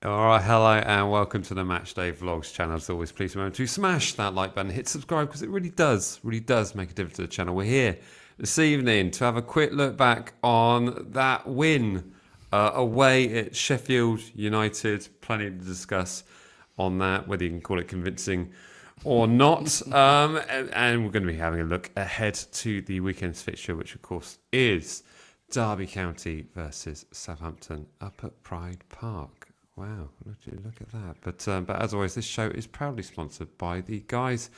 All right, hello and welcome to the Matchday Vlogs channel. As always, please remember to smash that like button, hit subscribe because it really does make a difference to the channel. We're here this evening to have a quick look back on that win away at Sheffield United. Plenty to discuss on that, whether you can call it convincing or not. And we're going to be having a look ahead to the weekend's fixture, which of course is Derby County versus Southampton up at Pride Park. Wow, look at that. But as always, this show is proudly sponsored by the guys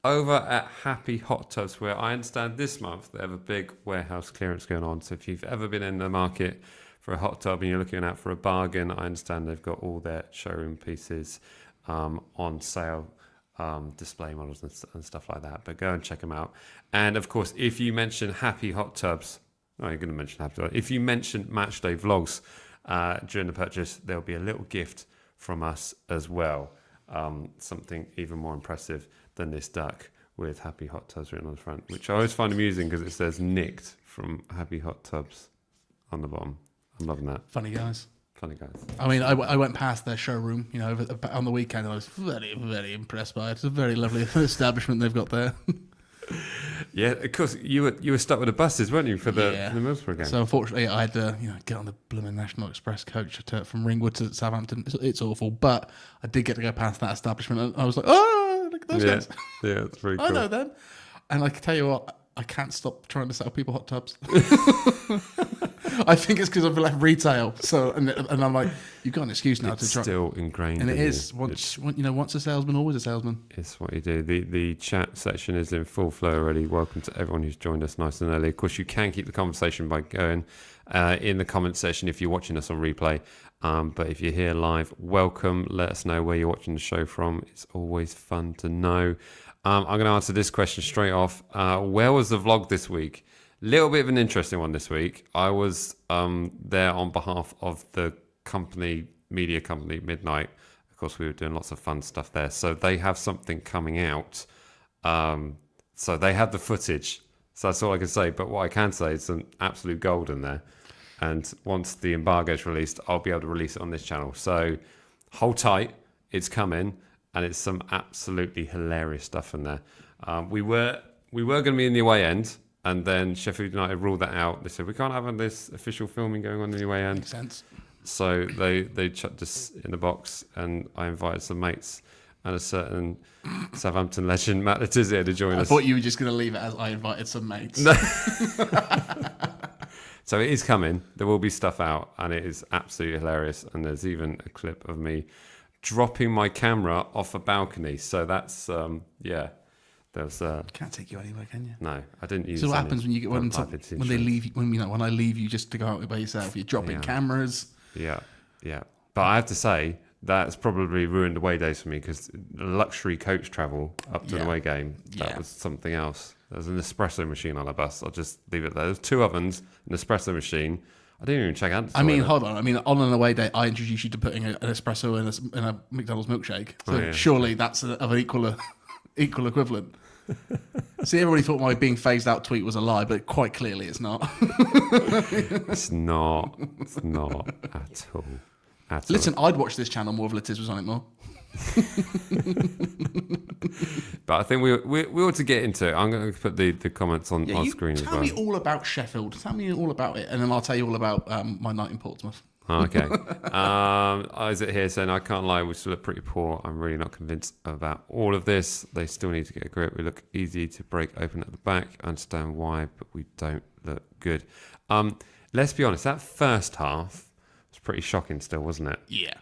over at Happy Hot Tubs, where I understand this month they have a big warehouse clearance going on. So if you've ever been in the market for a hot tub and you're looking out for a bargain, I understand they've got all their showroom pieces on sale, display models and stuff like that. But go and check them out. And of course, if you mention Happy Hot Tubs, you're going to mention Happy Hot Tubs. If you mention Matchday Vlogs during the purchase, there'll be a little gift from us as well. Something even more impressive than this duck with Happy Hot Tubs written on the front, which I always find amusing because it says nicked from Happy Hot Tubs on the bottom. I'm loving that. Funny guys. I mean, I went past their showroom, on the weekend, and I was very, very impressed by it. It's a very lovely establishment they've got there. Yeah, of course. You were stuck with the buses, weren't you, for the Middlesbrough game? So unfortunately, I had to get on the blooming National Express coach from Ringwood to Southampton. It's awful, but I did get to go past that establishment, and I was like, oh, look at those guys. Yeah, it's very cool. I know them, and I can tell you what, I can't stop trying to sell people hot tubs. I think it's because I've left retail, and I'm like, you've got an excuse now to try. It's still ingrained, and it is. Once a salesman, always a salesman. It's what you do. The chat section is in full flow already. Welcome to everyone who's joined us nice and early. Of course, you can keep the conversation by going in the comment section if you're watching us on replay. But if you're here live, welcome. Let us know where you're watching the show from. It's always fun to know. I'm going to answer this question straight off. Where was the vlog this week? Little bit of an interesting one this week. I was there on behalf of the media company, Midnight. Of course, we were doing lots of fun stuff there. So they have something coming out. So they have the footage. So that's all I can say. But what I can say is some absolute gold in there. And once the embargo is released, I'll be able to release it on this channel. So hold tight. It's coming. And it's some absolutely hilarious stuff in there. We were going to be in the away end. And then Sheffield United ruled that out. They said, we can't have this official filming going on in the away end. Makes sense. So they chucked us in the box, and I invited some mates and a certain Southampton legend, Matt Letizia, to join us. I thought you were just going to leave it as I invited some mates. No. So it is coming. There will be stuff out, and it is absolutely hilarious. And there's even a clip of me dropping my camera off a balcony. So that's, Can't take you anywhere, can you? No, I didn't use. So what happens when you get when they leave? When I leave you just to go out by yourself, you're dropping cameras. Yeah. But I have to say that's probably ruined away days for me because luxury coach travel up to the away game, that was something else. There was an espresso machine on a bus. I'll just leave it there. There's 2 ovens, an espresso machine. I didn't even check out. Hold on. On an away day, I introduced you to putting an espresso in a McDonald's milkshake. So surely that's of an equal equivalent. See, everybody thought my being phased out tweet was a lie, but quite clearly it's not. It's not at all. Listen, I'd watch this channel more if Letiz was on it more. But I think we ought to get into it. I'm going to put the comments on screen as well. Tell me all about Sheffield. Tell me all about it, and then I'll tell you all about my night in Portsmouth. Okay. Isaac here saying, I can't lie, we still look pretty poor. I'm really not convinced about all of this. They still need to get a grip. We look easy to break open at the back. I understand why, but we don't look good. Let's be honest, that first half was pretty shocking still, wasn't it? Yeah.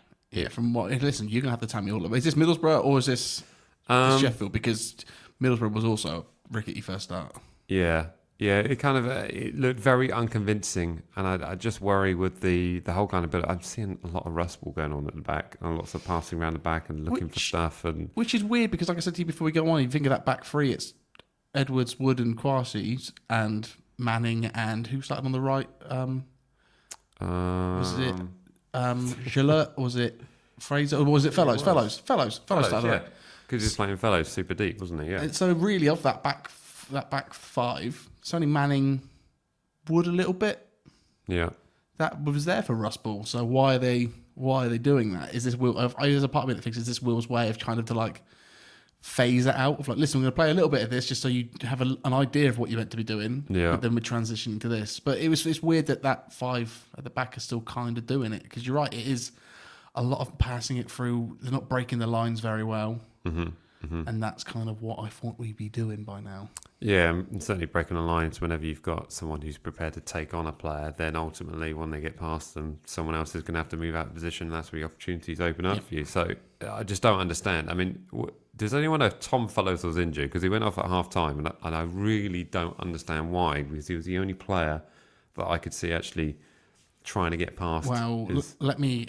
From what? Listen, you're going to have to tell me all of it. Is this Middlesbrough or is this Sheffield? Because Middlesbrough was also a rickety first start. Yeah, it kind of it looked very unconvincing, and I just worry with the whole kind of bit. I'm seeing a lot of rust ball going on at the back, and lots of passing around the back and looking for stuff, which is weird because, like I said to you before we go on, you think of that back three, it's Edwards, Wood, and Kwasi, and Manning, and who started on the right? Was it Gillett? Was it Fraser? Or was it Fellows? Fellows started right. Because he's playing Fellows super deep, wasn't he? Yeah. And so really, of that back five, it's only Manning, Wood a little bit. Yeah. that was there for Rust Ball. So why are they doing that? Is this Will? There's a part of me that thinks is this Will's way of kind of to like phase it out of like, listen, we're going to play a little bit of this just so you have an idea of what you're meant to be doing. Yeah. But then we're transitioning to this. But it's weird that five at the back are still kind of doing it, because you're right, it is a lot of passing it through. They're not breaking the lines very well. And that's kind of what I thought we'd be doing by now. Yeah, and certainly breaking the lines whenever you've got someone who's prepared to take on a player, then ultimately when they get past them, someone else is going to have to move out of position. And that's where the opportunities open up for you. So I just don't understand. I mean, does anyone know if Tom Fellows was injured? Because he went off at half time, and I really don't understand why, because he was the only player that I could see actually trying to get past. Well, let me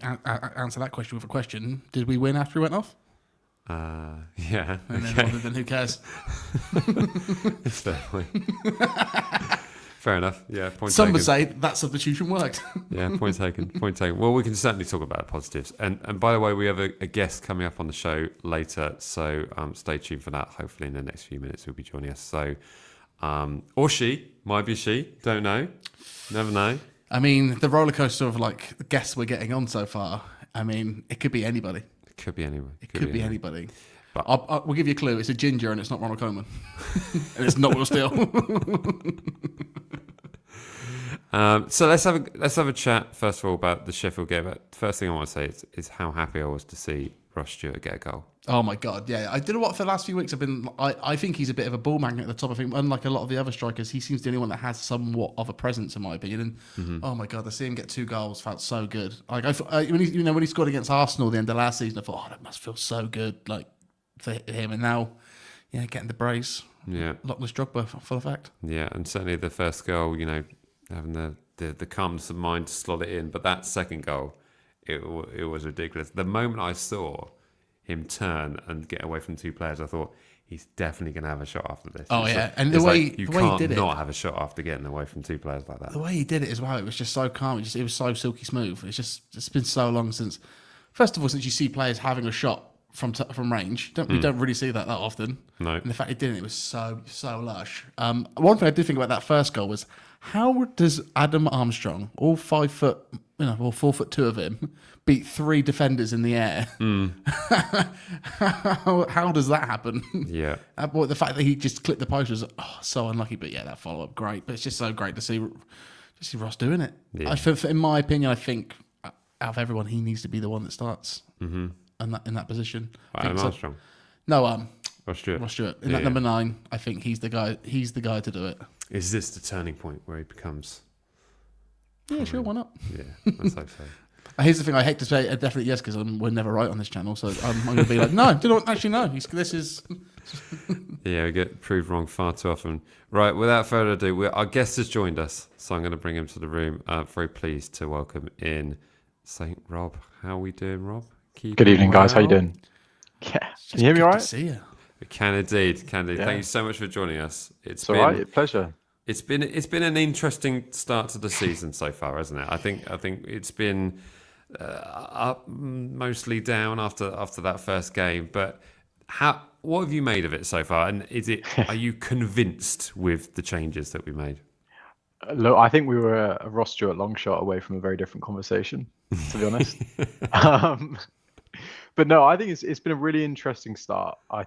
answer that question with a question. Did we win after he went off? Yeah. And then who cares? It's definitely. Fair enough. Yeah. Point Some taken. would say that substitution worked. Yeah. Point taken. Point taken. Well, we can certainly talk about positives. And by the way, we have a guest coming up on the show later, so stay tuned for that. Hopefully, in the next few minutes, he'll be joining us. So, or she might be she. Don't know. Never know. I mean, the roller coaster of like the guests we're getting on so far. I mean, it could be anybody. Could be anyone. It could be anybody. But we'll give you a clue. It's a ginger, and it's not Ronald Koeman, and it's not Will Steele. So let's have a chat first of all about the Sheffield game. But first thing I want to say is how happy I was to see Ross Stewart get a goal. Oh my god, yeah! I don't know what for the last few weeks I've been. I think he's a bit of a ball magnet at the top. I think unlike a lot of the other strikers, he seems the only one that has somewhat of a presence, in my opinion. And oh my god, to see him get 2 goals felt so good. Like when he scored against Arsenal at the end of last season, I thought, oh, that must feel so good, like for him. And now, getting the brace, Lockless Drogba, full effect. Yeah, and certainly the first goal, having the calmness of mind to slot it in, but that second goal, it was ridiculous. The moment I saw him turn and get away from 2 players, I thought he's definitely going to have a shot after this. Oh yeah, and the way you the can't way he did not it, have a shot after getting away from 2 players like that. the way he did it as well, it was just so calm. It was so silky smooth. It's been so long since, first of all, since you see players having a shot from range. We don't really see that often. No, and the fact he didn't, it was so lush. One thing I did think about that first goal was, how does Adam Armstrong, all 5 foot, or 4'2" of him, beat 3 defenders in the air? How does that happen? Yeah. The fact that he just clipped the post was so unlucky. But yeah, that follow up, great. But it's just so great to see Ross doing it. Yeah. In my opinion, I think out of everyone, he needs to be the one that starts in that position. Adam Armstrong. No, Ross Stewart. Ross Stewart. In that number 9, I think he's the guy. He's the guy to do it. Is this the turning point where he becomes? Yeah, sure, why not? Yeah, let's hope so. Here's the thing: I hate to say a definite yes, because we're never right on this channel. So I'm going to be like, no, do you know what? Actually, no. This is. Yeah, we get proved wrong far too often. Right, without further ado, our guest has joined us, so I'm going to bring him to the room. Very pleased to welcome in St. Rob. How are we doing, Rob? Good evening, guys. How you doing? Yeah, can you hear me all right? See you. We can indeed. Yeah. Thank you so much for joining us. It's all right. Pleasure. It's been an interesting start to the season so far, hasn't it? I think it's been up, mostly down after that first game. But what have you made of it so far? And are you convinced with the changes that we made? Look, I think we were a Ross Stewart long shot away from a very different conversation, to be honest. But no, I think it's been a really interesting start. I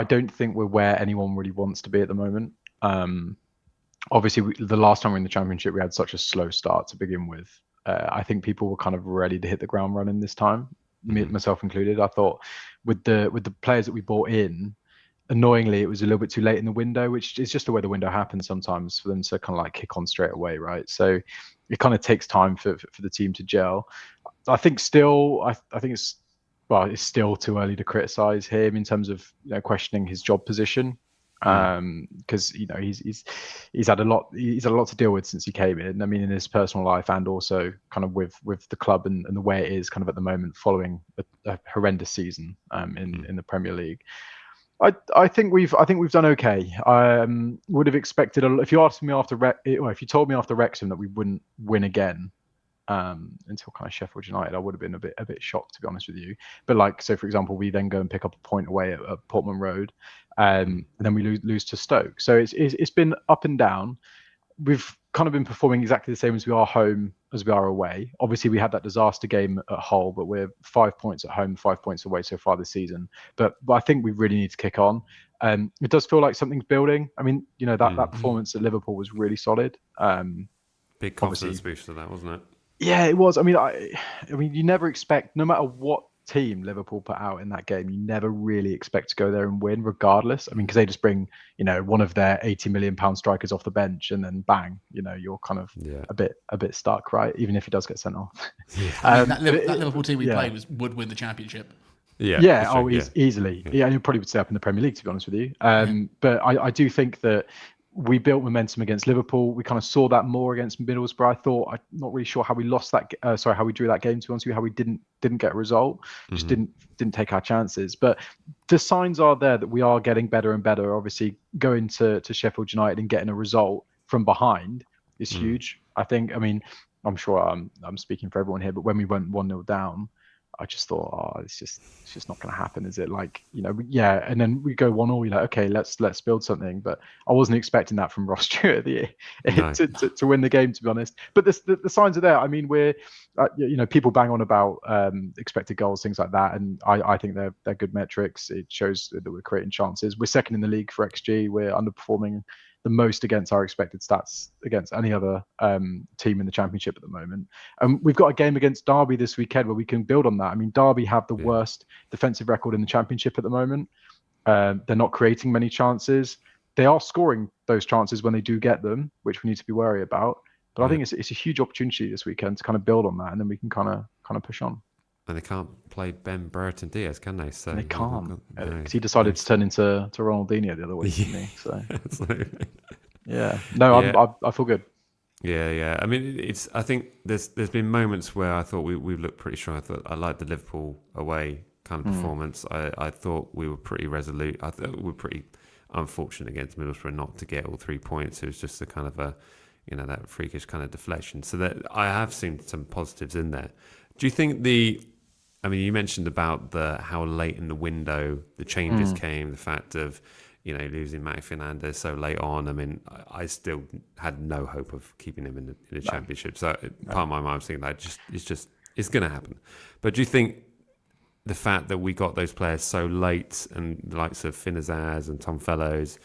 don't think we're where anyone really wants to be at the moment. Obviously, the last time we were in the Championship, we had such a slow start to begin with. I think people were kind of ready to hit the ground running this time, myself included. I thought with the players that we brought in, annoyingly, it was a little bit too late in the window, which is just the way the window happens sometimes for them to kind of like kick on straight away, right? So it kind of takes time for the team to gel. I think still, I think it's still too early to criticize him in terms of questioning his job position, because he's had a lot to deal with since he came in. I mean, in his personal life and also kind of with the club and the way it is kind of at the moment following a horrendous season in the Premier League. I think we've done okay. I would have expected if you asked me if you told me after Wrexham that we wouldn't win again until kind of Sheffield United, I would have been a bit shocked, to be honest with you. But so for example, we then go and pick up a point away at Portman Road, and then we lose to Stoke. So it's been up and down. We've kind of been performing exactly the same as we are home as we are away. Obviously, we had that disaster game at Hull, but we're 5 points at home, 5 points away so far this season. But I think we really need to kick on. It does feel like something's building. I mean, that performance at Liverpool was really solid. Big confidence boost to that, wasn't it? Yeah, it was. I mean, you never expect, no matter what team Liverpool put out in that game, you never really expect to go there and win, regardless. I mean, because they just bring, one of their £80 million strikers off the bench, and then bang, you're kind of a bit stuck, right? Even if he does get sent off. That Liverpool team we played would win the championship. Yeah. Sure, easily. Yeah, and he probably would stay up in the Premier League, to be honest with you. But I do think that we built momentum against Liverpool. We kind of saw that more against Middlesbrough. I'm not really sure how we lost that. How we drew that game. To be honest with you, how we didn't get a result. Just didn't take our chances. But the signs are there that we are getting better and better. Obviously, going to Sheffield United and getting a result from behind is huge. I think. I mean, I'm sure I'm speaking for everyone here, but when we went 1-0 down, I just thought, it's just not going to happen, is it? Like, and then we go 1-0. You're like, okay, let's build something. But I wasn't expecting that from Ross Stewart to win the game, to be honest. But the signs are there. I mean, we're, people bang on about expected goals, things like that, and I think they're good metrics. It shows that we're creating chances. We're second in the league for XG. We're underperforming the most against our expected stats against any other team in the Championship at the moment. We've got a game against Derby this weekend where we can build on that. I mean, Derby have the worst defensive record in the Championship at the moment. They're not creating many chances. They are scoring those chances when they do get them, which we need to be wary about. But I think it's a huge opportunity this weekend to kind of build on that, and then we can kind of push on. And they can't play Ben Brereton Diaz, can they? So they can't, because he decided to turn into Ronaldinho the other week, didn't he? So absolutely. Yeah. No, I feel good. Yeah. I mean, I think there's been moments where I thought we've looked pretty strong. I liked the Liverpool away kind of performance. I thought we were pretty resolute. I thought we were pretty unfortunate against Middlesbrough not to get all 3 points. It was just a kind of that freakish kind of deflection. So that I have seen some positives in there. Do you think you mentioned about how late in the window the changes came, the fact of, losing Matty Fernandez so late on. I mean, I still had no hope of keeping him in the Championship. So part of my mind was thinking that it's going to happen. But do you think the fact that we got those players so late, and the likes of Finn Azaz and Tom Fellows,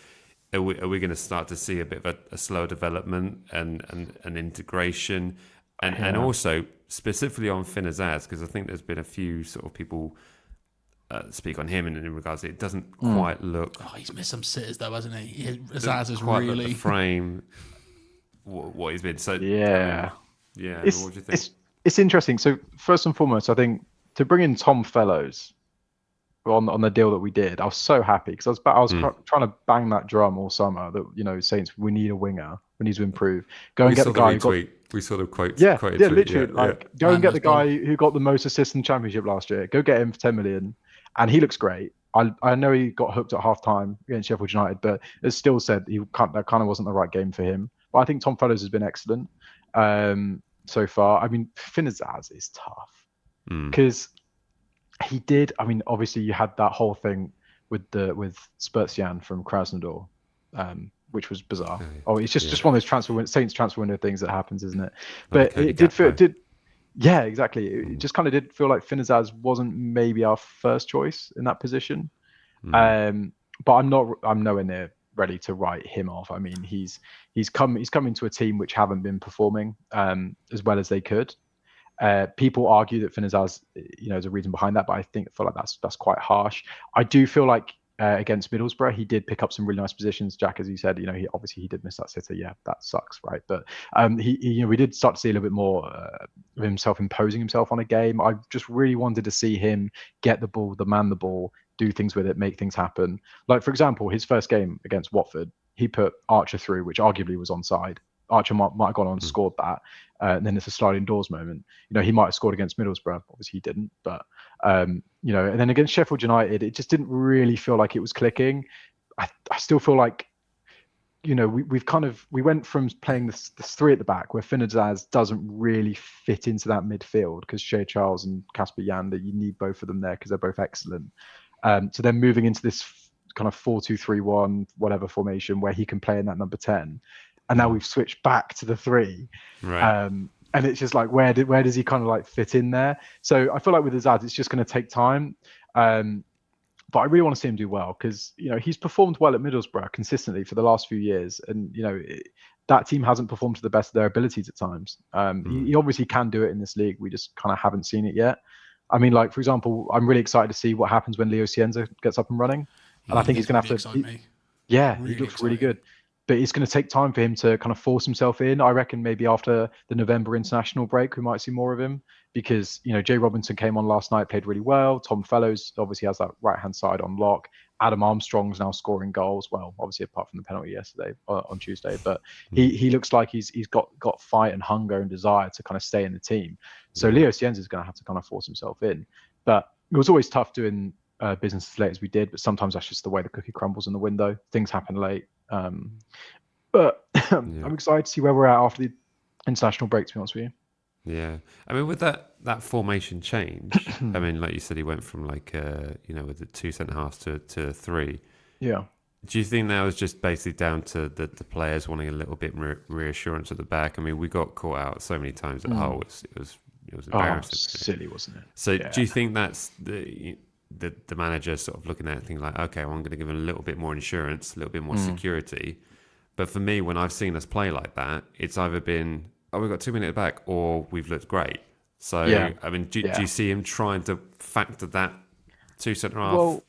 are we going to start to see a bit of a slower development and integration? And also, specifically on Finn Azaz, because I think there's been a few sort of people speak on him in regards to it doesn't quite look... Oh, he's missed some sitters though, hasn't he? Azaz is quite really... the frame, what he's been. So yeah. What do you think? It's interesting. So first and foremost, I think to bring in Tom Fellows on the deal that we did, I was so happy, because I was trying to bang that drum all summer that, Saints, we need a winger, we need to improve. Go and get the guy we sort of quoted literally go and get the guy who got the most assists in the Championship last year. Go get him for 10 million, and he looks great. I know he got hooked at half time against Sheffield United, but as still said, that kind of wasn't the right game for him. But I think Tom Fellows has been excellent so far. I mean, Finn Azaz is tough because he did. I mean, obviously you had that whole thing with Spurtsian from Krasnodar, which was bizarre. It's just one of those Saints transfer window things that happens, isn't it? But it did feel. Yeah, exactly. It just kind of did feel like Finn Azaz wasn't maybe our first choice in that position. But I'm nowhere near ready to write him off. I mean, he's come into a team which haven't been performing as well as they could. People argue that Finn Azaz, is a reason behind that, but I feel like that's quite harsh. I do feel like against Middlesbrough, he did pick up some really nice positions. Jack, as you said, he did miss that sitter. Yeah, that sucks, right? But we did start to see a little bit more of himself imposing himself on a game. I just really wanted to see him get the ball, man the ball, do things with it, make things happen. Like, for example, his first game against Watford, he put Archer through, which arguably was onside. Archer might have gone on and scored that. And then it's a sliding doors moment. He might have scored against Middlesbrough. Obviously, he didn't. But, and then against Sheffield United, it just didn't really feel like it was clicking. I still feel like, we went from playing this three at the back where Finn Azaz doesn't really fit into that midfield, because Shea Charles and Casper Yander, you need both of them there because they're both excellent. So then moving into this kind of 4-2-3-1, whatever formation where he can play in that number 10. And now we've switched back to the 3. Right. and it's just like where does he kind of like fit in there? So I feel like with Azad, it's just going to take time. But I really want to see him do well because he's performed well at Middlesbrough consistently for the last few years, and that team hasn't performed to the best of their abilities at times. He obviously can do it in this league. We just kind of haven't seen it yet. I mean, like for example, I'm really excited to see what happens when Leo Cienza gets up and running, and I think he's going to have to. Yeah, he looks really good. But it's going to take time for him to kind of force himself in. I reckon maybe after the November international break, we might see more of him because, Jay Robinson came on last night, played really well. Tom Fellows obviously has that right-hand side on lock. Adam Armstrong's now scoring goals. Well, obviously apart from the penalty yesterday on Tuesday, but he looks like he's got fight and hunger and desire to kind of stay in the team. So Leo Cienza is going to have to kind of force himself in. But it was always tough doing business as late as we did, but sometimes that's just the way the cookie crumbles in the window. Things happen late. But I'm excited to see where we're at after the international break, to be honest with you. Yeah. I mean, with that formation change, I mean, like you said, he went from with the 2 centre halves to 3. Yeah. Do you think that was just basically down to the players wanting a little bit more reassurance at the back? I mean, we got caught out so many times at Hull. It was embarrassing. Silly, wasn't it? So do you think that's the manager sort of looking at it thinking like, okay, well, I'm going to give him a little bit more insurance, a little bit more security? But for me, when I've seen us play like that, it's either been, we've got 2 minutes back, or we've looked great. So, I mean, do you see him trying to factor that 2 centre half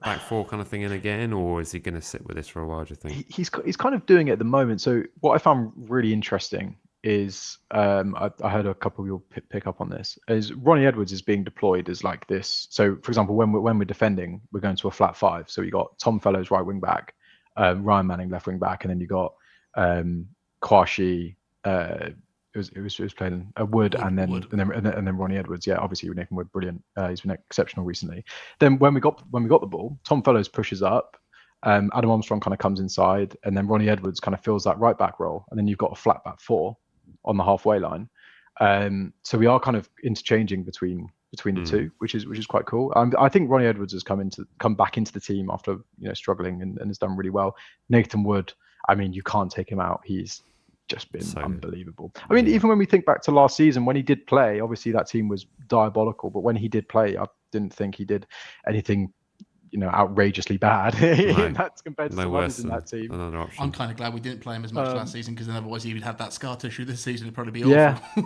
back 4 kind of thing in again, or is he going to sit with this for a while, do you think? He's kind of doing it at the moment. So what I found really interesting is, I heard a couple of you pick up on this, is Ronnie Edwards is being deployed as like this. So, for example, when we're defending, we're going to a flat 5. So we got Tom Fellows right wing back, Ryan Manning left wing back, and then you got Kwashi. It was playing Wood, and then Ronnie Edwards. Yeah, obviously Nathan Wood, brilliant. He's been exceptional recently. Then when we got the ball, Tom Fellows pushes up. Adam Armstrong kind of comes inside, and then Ronnie Edwards kind of fills that right back role, and then you've got a flat back 4 on the halfway line. So we are kind of interchanging between the two, which is quite cool. I think Ronnie Edwards has come back into the team after struggling and has done really well. Nathan Wood, I mean, you can't take him out. He's just been unbelievable. I mean, even when we think back to last season, when he did play, obviously that team was diabolical, but when he did play, I didn't think he did anything outrageously bad. That's compared to some others in that team. I'm kind of glad we didn't play him as much last season, because then otherwise he would have that scar tissue this season. It'd probably be awful.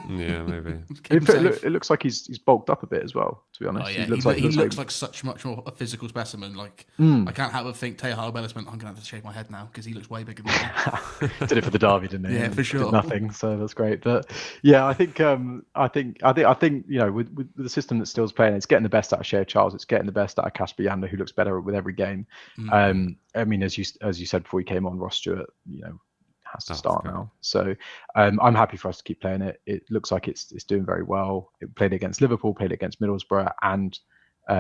Yeah, maybe. It looks like he's bulked up a bit as well, to be honest. Oh, yeah. He looks like such much more a physical specimen. Like I can't help but think Teja Bellis went, I'm gonna have to shake my head now because he looks way bigger than me. Did it for the derby, didn't he? Yeah, for sure. Did nothing, so that's great. But yeah, I think with the system that Steele's playing, it's getting the best out of Shea Charles. It's getting the best out of Casper Yander, who looks better with every game. I mean, as you said before we came on, Ross Stewart, has to start now. So I'm happy for us to keep playing it. It looks like it's doing very well. It played against Liverpool, played against Middlesbrough, and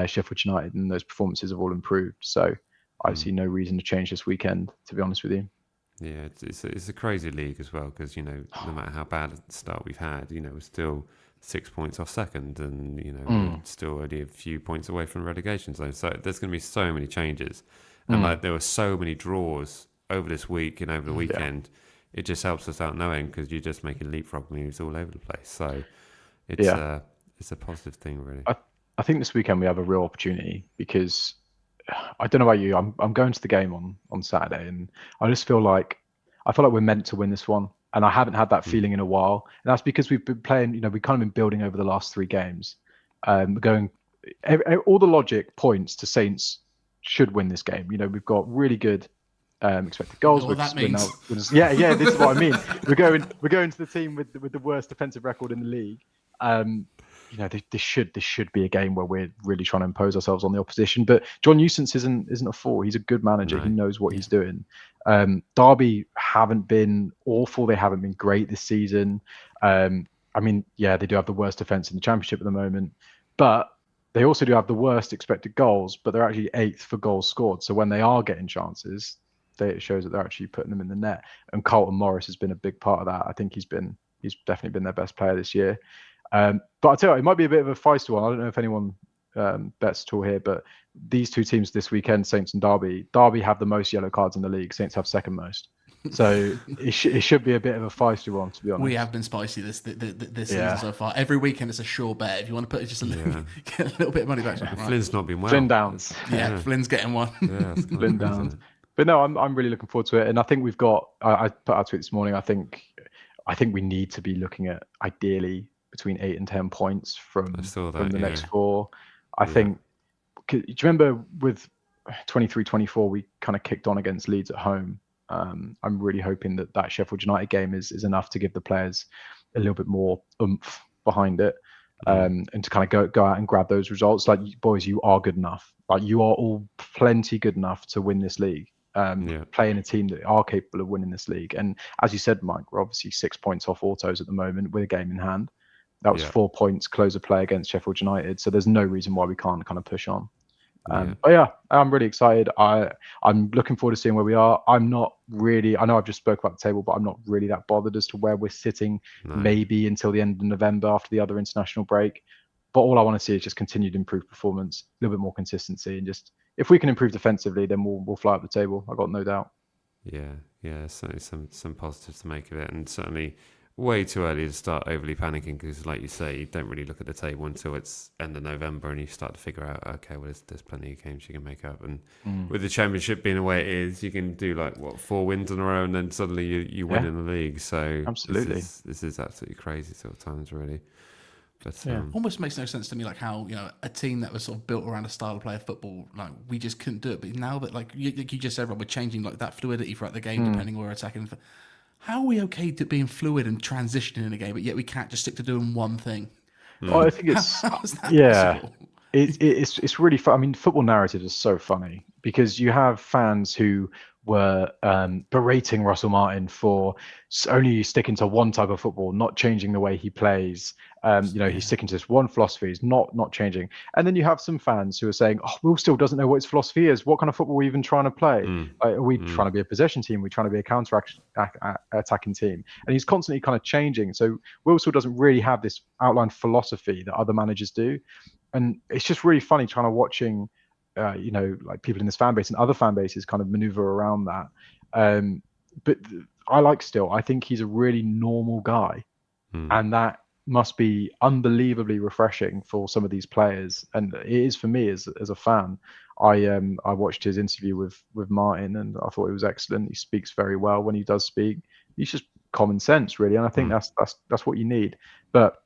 Sheffield United, and those performances have all improved. So I see no reason to change this weekend, to be honest with you. Yeah, it's a crazy league as well, because no matter how bad a start we've had, we're still 6 points off second, and we're still only a few points away from relegation zone. So there's going to be so many changes, and there were so many draws over this week and over the weekend. It just helps us out knowing, because you're just making leapfrog moves all over the place. So it's a positive thing, really. I think this weekend we have a real opportunity, because I don't know about you, I'm going to the game on Saturday, and I feel like we're meant to win this one. And I haven't had that feeling in a while. And that's because we've been playing, we've kind of been building over the last 3 games. All the logic points to Saints should win this game. We've got really good expected goals. What that means. This is what I mean. We're going to the team with the worst defensive record in the league. This should be a game where we're really trying to impose ourselves on the opposition. But John Eustace isn't a fool. He's a good manager. Right. He knows what he's doing. Derby haven't been awful. They haven't been great this season. They do have the worst defense in the Championship at the moment, but they also do have the worst expected goals. But they're actually 8th for goals scored. So when they are getting chances, it shows that they're actually putting them in the net. And Carlton Morris has been a big part of that. I think he's definitely been their best player this year. But I'll tell you, it might be a bit of a feisty one. I don't know if anyone bets at all here, but these 2 teams this weekend, Saints and Derby have the most yellow cards in the league. Saints have second most. So it should be a bit of a feisty one, to be honest. We have been spicy this Yeah. season so far. Every weekend it's a sure bet. If you want to put just get a little bit of money back. Right. Flynn's not been well. Flynn Downs. Yeah, Flynn's getting one. Yeah, it's quite Flynn good, isn't Downs. it? But no, I'm really looking forward to it, and I think we've got. I put out a tweet this morning. I think we need to be looking at ideally between 8 and 10 points from the next 4. I think. Do you remember with 23-24 we kind of kicked on against Leeds at home? I'm really hoping that Sheffield United game is enough to give the players a little bit more oomph behind it, and to kind of go out and grab those results. Like, boys, you are good enough. Like, you are all plenty good enough to win this league. Playing a team that are capable of winning this league. And as you said, Mike, we're obviously 6 points off autos at the moment with a game in hand. That was 4 points close of play against Sheffield United. So there's no reason why we can't kind of push on. But yeah, I'm really excited. I'm looking forward to seeing where we are. I'm not really, I know I've just spoke about the table, but I'm not really that bothered as to where we're sitting, maybe until the end of November after the other international break. But all I want to see is just continued improved performance, a little bit more consistency, and just if we can improve defensively, then we'll fly up the table. I've got no doubt. Yeah, certainly some positives to make of it, and certainly way too early to start overly panicking because, like you say, you don't really look at the table until it's end of November and you start to figure out, okay, well, there's plenty of games you can make up. And with the Championship being the way it is, you can do 4 wins in a row and then suddenly you win in the league. So absolutely, this is absolutely crazy sort of times, really. But almost makes no sense to me, like how a team that was sort of built around a style of play of football, like we just couldn't do it. But now that like you just said, Rob, we're changing like that fluidity throughout the game, depending where we're attacking. How are we okay to being fluid and transitioning in a game, but yet we can't just stick to doing one thing? Oh, I think it's how is that possible? It's really fun. I mean, football narrative is so funny because you have fans who were berating Russell Martin for only sticking to one type of football, not changing the way he plays. He's sticking to this one philosophy, he's not changing. And then you have some fans who are saying, "Oh, Will still doesn't know what his philosophy is. What kind of football are we even trying to play? Are we trying to be a possession team? Are we trying to be a counter-attacking team?" And he's constantly kind of changing. So Will still doesn't really have this outlined philosophy that other managers do. And it's just really funny trying to watching, like people in this fan base and other fan bases kind of maneuver around that. But I think he's a really normal guy, and that must be unbelievably refreshing for some of these players, and it is for me as a fan. I watched his interview with Martin, and I thought it was excellent. He speaks very well when he does speak. He's just common sense, really, and I think that's what you need. But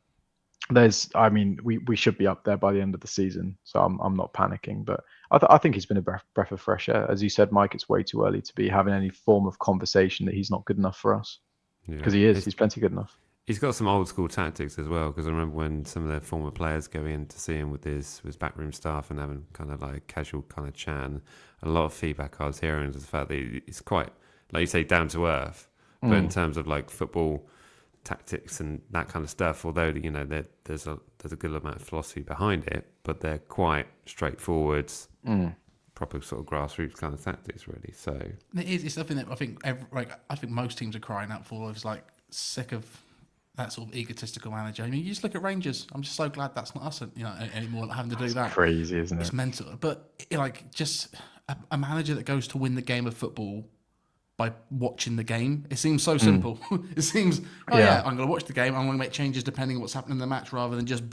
we should be up there by the end of the season, so I'm not panicking. But I think he's been a breath of fresh air. As you said, Mike, it's way too early to be having any form of conversation that he's not good enough for us, because he's plenty good enough. He's got some old school tactics as well, because I remember when some of their former players go in to see him with his backroom staff and having kind of like casual kind of chat, and a lot of feedback I was hearing was the fact that he's quite, like you say, down to earth, but in terms of like football tactics and that kind of stuff, although there's a good amount of philosophy behind it, but they're quite straightforward, proper sort of grassroots kind of tactics, really. So it's something that I think most teams are crying out for. It's like sick of that sort of egotistical manager. I mean, you just look at Rangers. I'm just so glad that's not us, anymore, having to do that. Crazy, isn't it? It's mental. But just a manager that goes to win the game of football by watching the game. It seems so simple. It seems, I'm going to watch the game. I'm going to make changes depending on what's happening in the match, rather than just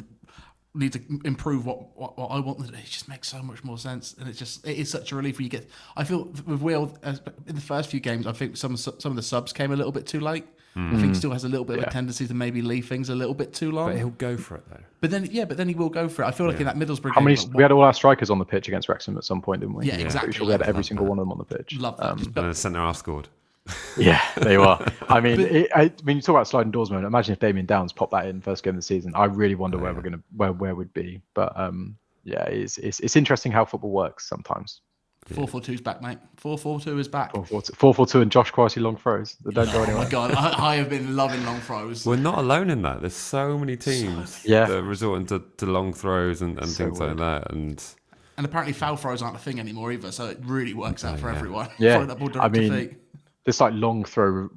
need to improve what I want. It just makes so much more sense, and it is such a relief when you get. I feel with Will in the first few games, I think some of the subs came a little bit too late. I think he still has a little bit of a tendency to maybe leave things a little bit too long. But he'll go for it though. But then he will go for it. I feel like in that Middlesbrough How game, many? We had all our strikers on the pitch against Wrexham at some point, didn't we? Yeah, exactly. Pretty sure we had every single one of them on the pitch. Love that. And the centre half scored. Yeah, there you are. I mean, you talk about sliding doors moment. Imagine if Damien Downs popped that in first game of the season. I really wonder where we'd be. But it's interesting how football works sometimes. 4-4-2's back, mate. 4-4-2 is back. 4-4-2 and Josh Quasi long throws that don't go anywhere. Oh my god, I have been loving long throws. We're not alone in that. There's so many teams that are resorting to long throws and things like that. And apparently foul throws aren't a thing anymore either, so it really works out for everyone. Yeah, that ball direct to feet. This like long throw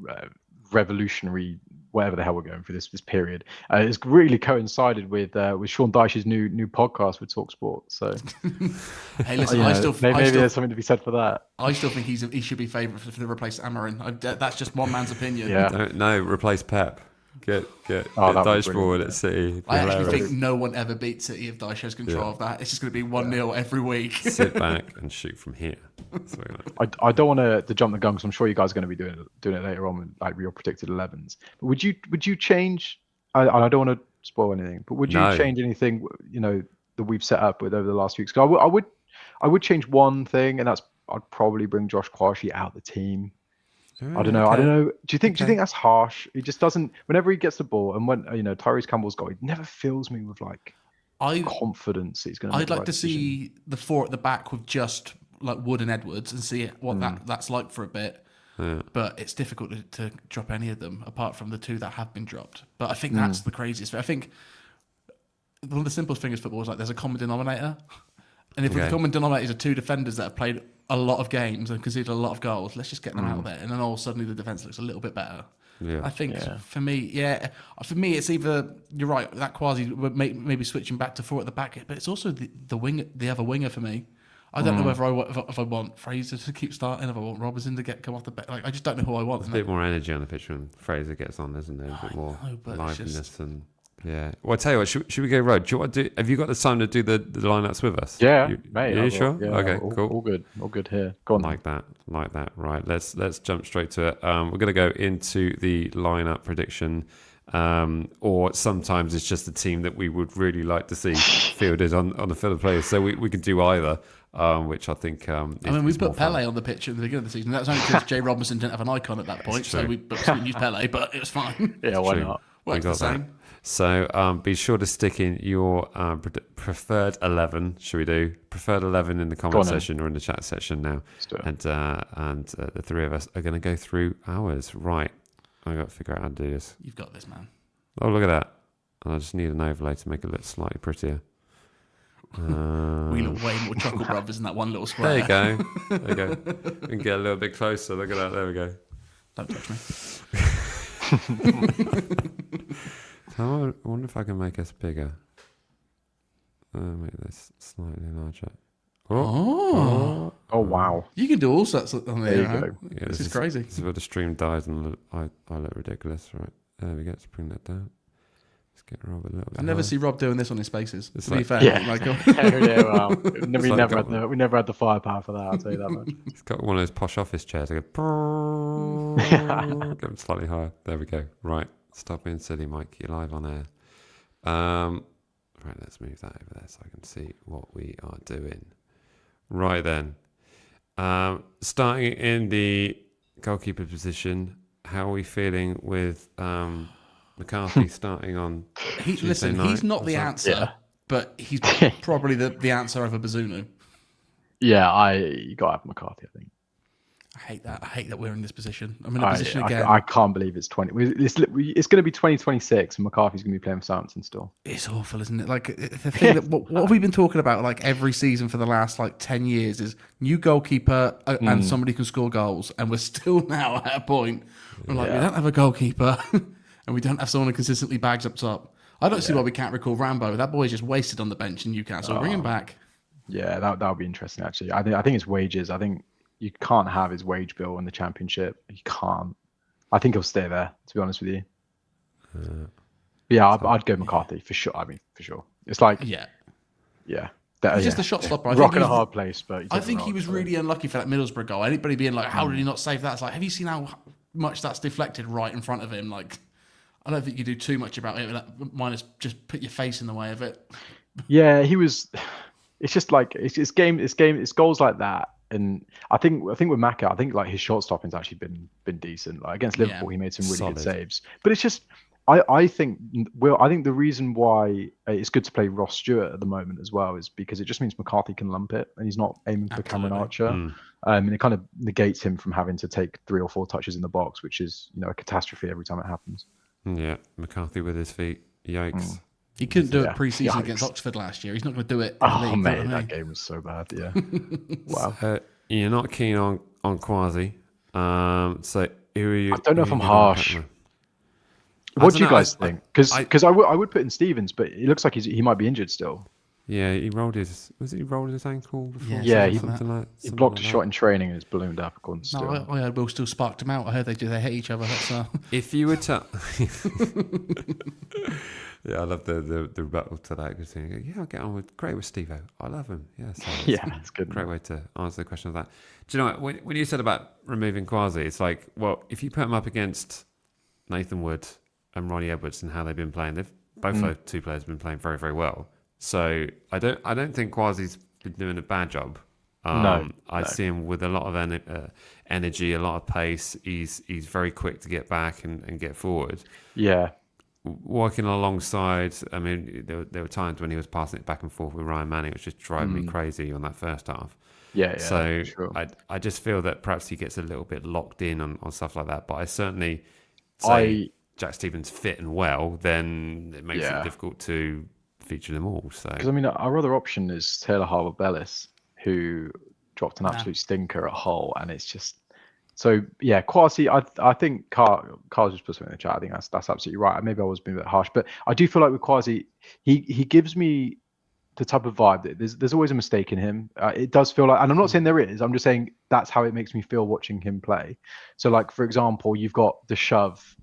revolutionary whatever the hell we're going through this period. It's really coincided with Sean Dyche's new podcast with TalkSport. So hey, listen, maybe there's something to be said for that. I still think he should be favourite for the replace Amarin. That's just one man's opinion. Yeah. No, replace Pep. Get Dyche forward at City. I actually think no one ever beats City if Dyche has control of that. It's just going to be 1-0 every week. Sit back and shoot from here. I don't want to jump the gun because I'm sure you guys are going to be doing it later on with like your predicted 11s. But would you change? I don't want to spoil anything, but would you change anything that we've set up with over the last few weeks? I would change one thing, and that's I'd probably bring Josh Kwashi out the team. I don't know. Okay. I don't know. Do you think that's harsh? He just doesn't. Whenever he gets the ball, and when Tyrese Campbell's got, he never fills me with like confidence that he's going to. I'd like to see the 4 at the back with just like Wood and Edwards and see what that's like for a bit. Yeah. But it's difficult to drop any of them apart from the 2 that have been dropped. But I think that's the craziest. I think one of the simplest things in football is like there's a common denominator, and if the common denominator are 2 defenders that have played a lot of games and conceded a lot of goals, let's just get them out there, and then all of a sudden the defense looks a little bit better. I think for me, it's either you're right that Quasi maybe switching back to 4 at the back, but it's also the other winger for me. I don't know whether if I want Fraser to keep starting, if I want Robertson to come off the bench. Like I just don't know who I want. There's a bit more energy on the pitch when Fraser gets on, isn't there? A bit more liveliness and. Yeah. Well, I tell you what, should we go road? Do you want to do? Have you got the time to do the lineups with us? Yeah, mate. Are you sure? Yeah, okay, cool. All good here. Go on. Like that. Right. Let's jump straight to it. We're going to go into the lineup prediction, or sometimes it's just a team that we would really like to see fielded on the field of players. So we can do either. Which I think. We put Pele on the pitch at the beginning of the season. That's only because Jay Robinson didn't have an icon at that point, so we didn't use Pele, but it was fine. Yeah, why not? Works the same. So be sure to stick in your preferred 11. Should we do preferred 11 in the comment section or in the chat section now? And the 3 of us are going to go through ours. Right, I got to figure out how to do this. You've got this, man. Oh, look at that! And I just need an overlay to make it look slightly prettier. We look way more Chuckle Brothers in that one little square. There you go. We can get a little bit closer. Look at that. There we go. Don't touch me. I wonder if I can make us bigger. Make this slightly larger. Oh, wow. You can do all sorts on there. There you go. Yeah, this is crazy. This is where the stream dies and I look ridiculous. Right. There we go. Let's bring that down. Let's get Rob a little bit. I never see Rob doing this on his spaces. It's to be fair. Well, we never had the firepower for that, I'll tell you that much. He's got one of those posh office chairs. I go, get him slightly higher. There we go. Right. Stop being silly, Mike. You're live on air. Right, let's move that over there so I can see what we are doing. Right then. Starting in the goalkeeper position, how are we feeling with McCarthy starting on Tuesday night? He's not the answer, but he's probably the answer over Bazunu. Yeah, you got to have McCarthy, I think. I hate that we're in this position. I'm in a position again. I can't believe it's 20. It's going to be 2026, and McCarthy's going to be playing for Southampton still. It's awful, isn't it? Like the thing that what have we been talking about like every season for the last like 10 years is new goalkeeper and somebody can score goals, and we're still now at a point where we don't have a goalkeeper and we don't have someone who consistently bags up top. I don't see why we can't recall Rambo. That boy is just wasted on the bench in Newcastle. Bring him back. Yeah, that would be interesting actually. I think it's wages. I think you can't have his wage bill in the Championship. You can't. I think he'll stay there, to be honest with you. I'd go McCarthy for sure. I mean, for sure. It's like, yeah. He's just a shot stopper. Rock in a hard place, but I think he was really unlucky for that Middlesbrough goal. Anybody being like, "How did he not save that?" It's like, have you seen how much that's deflected right in front of him? Like, I don't think you do too much about it. Minus just put your face in the way of it. Yeah, he was. It's just like it's goals like that. And I think with Maka, I think like his shot stopping's actually been decent. Like against Liverpool, he made some really good saves. But it's just, I think the reason why it's good to play Ross Stewart at the moment as well is because it just means McCarthy can lump it, and he's not aiming for Cameron Archer. And it kind of negates him from having to take 3 or 4 touches in the box, which is a catastrophe every time it happens. Yeah, McCarthy with his feet. Yikes. He couldn't do it pre-season against Oxford last year. He's not going to do it. Oh, mate, that game was so bad. Yeah. Wow. You're not keen on Quasi. So who are you? I don't know if I'm harsh. What do you dunno, guys think? Because I would put in Stevens, but it looks like he might be injured still. Yeah, he rolled his ankle before? Yeah, he something blocked like a that. shot in training and it's ballooned up according to No, Stu. I heard Will still sparked him out. I heard they hate each other. That's If you were to, yeah, I love the rebuttal to that. Because yeah, I'll get on great with Steve-O. I love him. Yeah, so Yeah, that's good. Great way to answer the question of that. Do you know what, when you said about removing Quasi, it's like, well, if you put him up against Nathan Wood and Ronnie Edwards and how they've been playing, they've both those two players have been playing very, very well. So I don't think Quasi's been doing a bad job. I see him with a lot of energy, a lot of pace. He's very quick to get back and get forward. Yeah. Working alongside, I mean, there were times when he was passing it back and forth with Ryan Manning, which just driving me crazy on that first half. Yeah. So sure. I just feel that perhaps he gets a little bit locked in on stuff like that. But I certainly say Jack Stevens fit and well, then it makes it difficult to feature them all. So because I mean, our other option is Taylor Harwood-Bellis, who dropped an absolute stinker at Hull, and it's just so Quasi. I think Carl just put something in the chat. I think that's absolutely right. Maybe I was being a bit harsh, but I do feel like with Quasi, he gives me the type of vibe that there's always a mistake in him. It does feel like, and I'm not saying there is. I'm just saying that's how it makes me feel watching him play. So, like for example, you've got the shove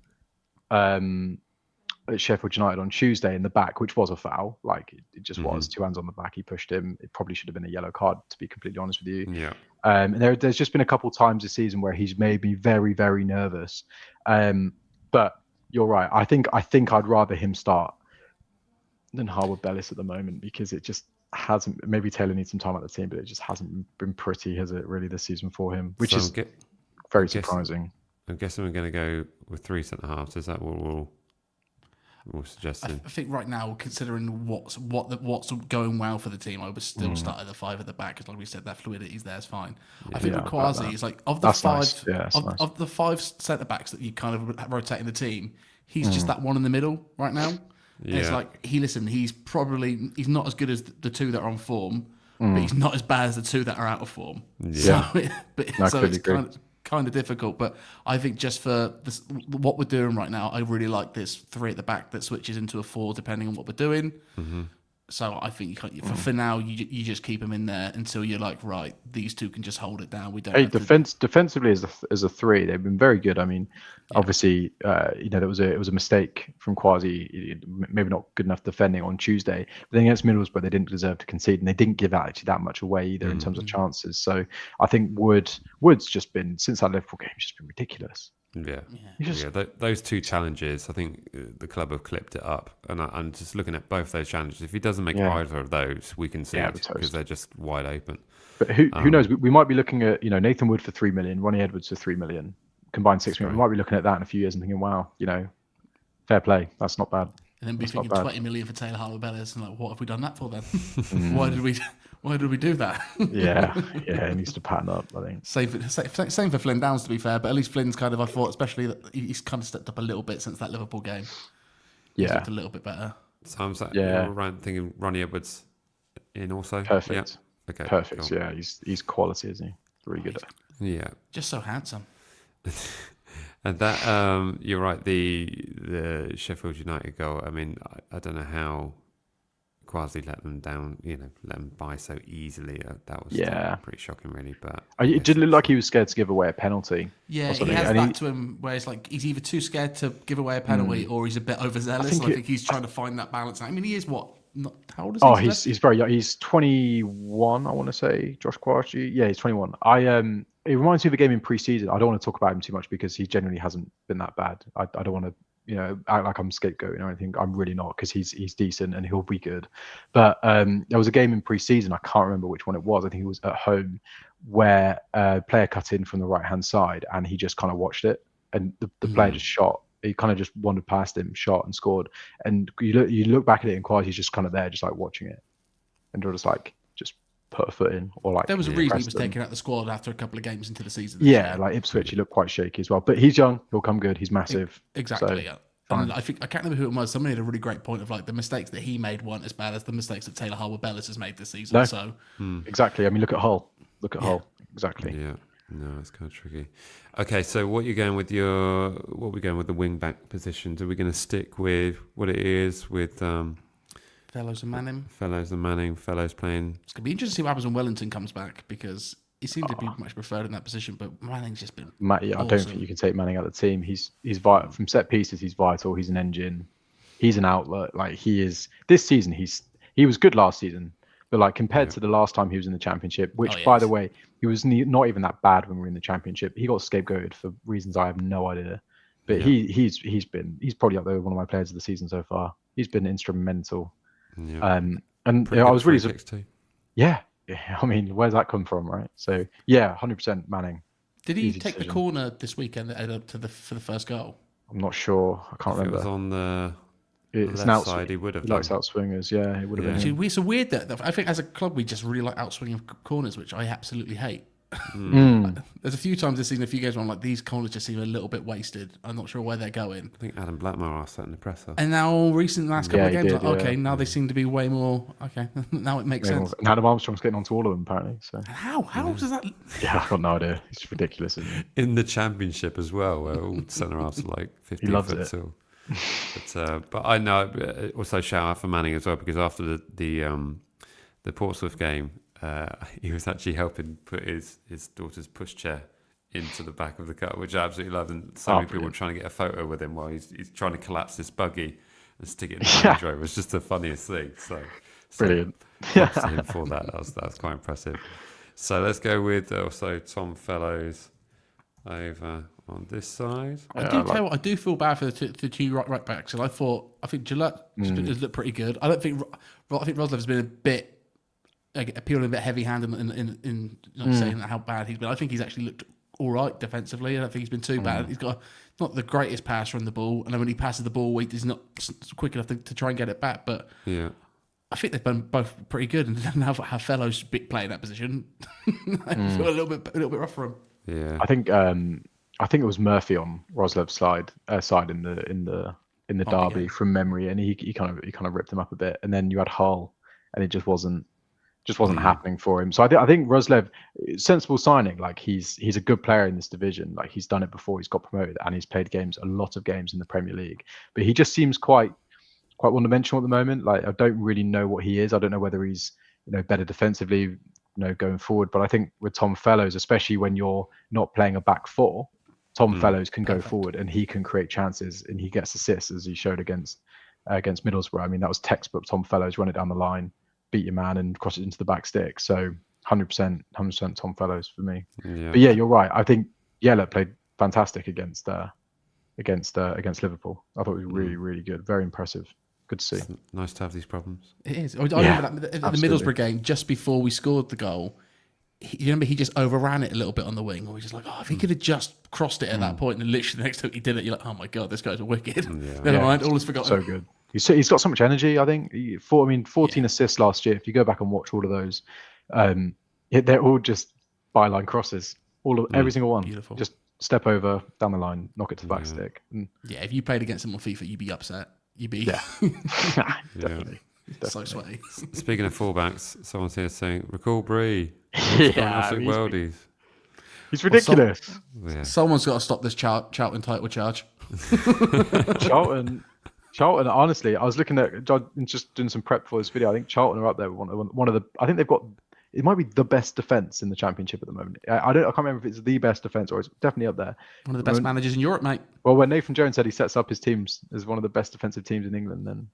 at Sheffield United on Tuesday in the back, which was a foul. Like it just was 2 hands on the back. He pushed him. It probably should have been a yellow card, to be completely honest with you. yeah. And there's just been a couple times this season where he's made me very, very nervous. But you're right. I think I'd rather him start than Harwood-Bellis at the moment, because it just hasn't. Maybe Taylor needs some time at the team, but it just hasn't been pretty, has it, really, this season for him, which is very surprising. I'm guessing we're going to go with 3 centre halves. Is that what we're suggesting? I think right now, considering what's going well for the team, I would still start at the 5 at the back, because like we said, that fluidity is there is fine. I think with Quasi is like of the of the 5 centre backs that you kind of rotate in the team, he's just that one in the middle right now. Yeah. It's like he's not as good as the 2 that are on form, but he's not as bad as the 2 that are out of form. Yeah. So it's kind of difficult, but I think just for this, what we're doing right now, I really like this 3 at the back that switches into a 4 depending on what we're doing. So I think for now you just keep them in there until you're like, right, these 2 can just hold it down. We don't. Defensively as a 3, they've been very good. I mean, obviously, it was a mistake from Quasi, maybe not good enough defending on Tuesday. But then against Middlesbrough, they didn't deserve to concede, and they didn't give actually that much away either in terms of chances. So I think Wood's just been, since that Liverpool game, just been ridiculous. Yeah. Those 2 challenges, I think the club have clipped it up, and I'm just looking at both those challenges. If he doesn't make either of those, we can see it because they're just wide open. But who knows? We might be looking at Nathan Wood for 3 million, Ronnie Edwards for 3 million, combined 6 million. We might be looking at that in a few years and thinking, wow, fair play. That's not bad. And then be thinking 20 million for Taylor Harwood-Bellis, and like, what have we done that for then? Why did we do that? He needs to pattern up, I think. Same for Flynn Downs, to be fair, but at least Flynn's kind of, I thought, especially that he's kind of stepped up a little bit since that Liverpool game. He's looked a little bit better. So I'm thinking Ronnie Edwards in also. Perfect. Yeah. Okay. Perfect. Cool. Yeah, he's quality, isn't he? Really good. Yeah. Just so handsome. And that you're right. The Sheffield United goal. I mean, I don't know how Quasi let them down. Let them by so easily. That was pretty shocking, really. But it did look like he was scared to give away a penalty. Yeah, he has that to him, where it's like he's either too scared to give away a penalty, or he's a bit overzealous. I think he's trying to find that balance. I mean, he is how old is he? Oh, he's very young. He's 21, I want to say. Josh Quasi. Yeah, he's 21. It reminds me of a game in pre-season. I don't want to talk about him too much because he genuinely hasn't been that bad. I don't want to, act like I'm scapegoating or anything. I'm really not, because he's decent and he'll be good. But there was a game in pre-season. I can't remember which one it was. I think it was at home, where a player cut in from the right-hand side and he just kind of watched it, and the player just shot. He kind of just wandered past him, shot and scored. And you look back at it, and Quasi's just kind of there, just like watching it, and you're just like, just put a foot in, or like. There was a reason he was taken out the squad after a couple of games into the season. Yeah, like Ipswich, he looked quite shaky as well. But he's young, he'll come good. He's massive. Exactly. So, and I can't remember who it was. Somebody had a really great point of like the mistakes that he made weren't as bad as the mistakes that Taylor Harwood-Bellis has made this season. No. So exactly. I mean, look at Hull. Hull. Exactly. Yeah. No, it's kind of tricky. Okay, so what are we going with the wing back positions? Are we going to stick with what it is with Fellows and Manning. Fellows playing? It's going to be interesting to see what happens when Wellington comes back, because he seemed to be much preferred in that position, but Manning's just been I don't think you can take Manning out of the team. He's vital from set pieces. He's vital. He's an engine. He's an outlet. Like, he is this season. He was good last season, but like compared to the last time he was in the Championship, which by the way, he was not even that bad when we were in the Championship. He got scapegoated for reasons I have no idea. But he's probably up there with one of my players of the season so far. He's been instrumental. Yeah. And I was really yeah. I mean, where's that come from, right? So yeah, 100% Manning. Did he take the corner this weekend that added up for the first goal? I'm not sure. I can't remember. It was on the it's left side. He would have. He likes outswingers. Yeah, it would have been. It's so weird that I think as a club we just really like outswinging corners, which I absolutely hate. There's a few times this season, a few games where I'm like, these corners just seem a little bit wasted. I'm not sure where they're going. I think Adam Blackmore asked that in the presser. And now, last couple of games, now they seem to be way more. Okay, now it makes sense. And Adam Armstrong's getting onto all of them apparently. So how does that? Yeah, I've got no idea. It's ridiculous, isn't it? In the Championship as well, where all centre halves are like 15 foot tall. But I know. Also, shout out for Manning as well, because after the Portsmouth game, he was actually helping put his daughter's pushchair into the back of the car, which I absolutely loved. And so many people were trying to get a photo with him while he's trying to collapse this buggy and stick it in the Range Rover. It was just the funniest thing. So brilliant. Props to him for that. That was quite impressive. So let's go with also Tom Fellows over on this side. I do feel bad for the two right backs, and I think Gillette has looked pretty good. I think Roslev's been a bit appealing, a bit heavy-handed in saying how bad he's been. I think he's actually looked all right defensively. I don't think he's been too bad. He's got not the greatest passer on the ball, and then when he passes the ball, he's not quick enough to try and get it back. But yeah, I think they've been both pretty good, and now have Fellows playing that position, I feel a little bit rough for him. Yeah, I think it was Murphy on Roslev's side in the derby from memory, and he kind of ripped him up a bit, and then you had Hull, and it just wasn't happening for him. So I think Roslev, sensible signing. Like, he's a good player in this division. Like, he's done it before. He's got promoted and he's played a lot of games in the Premier League. But he just seems quite one-dimensional at the moment. Like, I don't really know what he is. I don't know whether he's better defensively, going forward. But I think with Tom Fellows, especially when you're not playing a back four, Tom Fellows can go forward and he can create chances and he gets assists, as he showed against Middlesbrough. I mean, that was textbop Tom Fellows, run it down the line, beat your man and cross it into the back stick. So 100% Tom Fellows for me. Yeah. But yeah, you're right. I think Yella played fantastic against Liverpool. I thought it was really, really good. Very impressive. Good to see. It's nice to have these problems. It is. I remember that, the Middlesbrough game, just before we scored the goal, he just overran it a little bit on the wing. Or he's just like, if he could have just crossed it at that point, and literally the next time he did it, you're like, oh my God, this guy's wicked. Yeah. Never mind, all is forgotten. So good. He's got so much energy, I think. 14 assists last year. If you go back and watch all of those, they're all just byline crosses. Every single one. Beautiful. Just step over, down the line, knock it to the back stick. Yeah, if you played against him on FIFA, you'd be upset. You'd be... Yeah. Definitely. So sweaty. Speaking of fullbacks, someone's here saying, recall Bree. Worldies. He's ridiculous. Someone's got to stop this Charlton title charge. Charlton, honestly, I was looking at just doing some prep for this video. I think Charlton are up there. One of the. I think they've got. It might be the best defense in the Championship at the moment. I can't remember if it's the best defense or it's definitely up there. One of the best managers in Europe, mate. Well, when Nathan Jones said he sets up his teams as one of the best defensive teams in England, then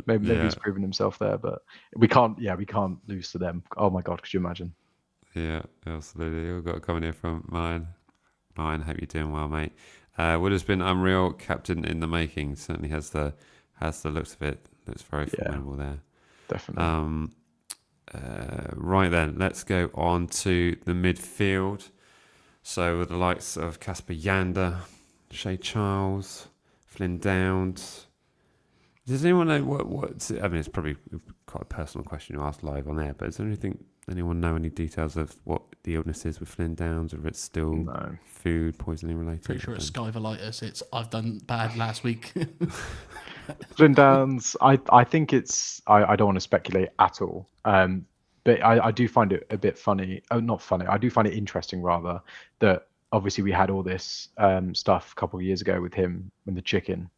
maybe he's proven himself there. But we can't lose to them. Oh my God, could you imagine? Yeah, absolutely. We've got a comment here from Mine. Hope you're doing well, mate. Would have been unreal, captain in the making. Certainly has the looks of it. Looks very formidable there. Definitely. Right then, let's go on to the midfield. So with the likes of Casper Yander, Shay Charles, Flynn Downs. Does anyone know what? I mean, it's probably quite a personal question to ask live on air, but is there anyone know any details of what the illness is with Flynn Downs, or if it's still food poisoning related? Pretty sure it's skyvalitis. It's I've done bad last week. Flynn Downs, I think it's. I don't want to speculate at all. But I do find it a bit funny. Oh, not funny. I do find it interesting rather that obviously we had all this stuff a couple of years ago with him and the chicken,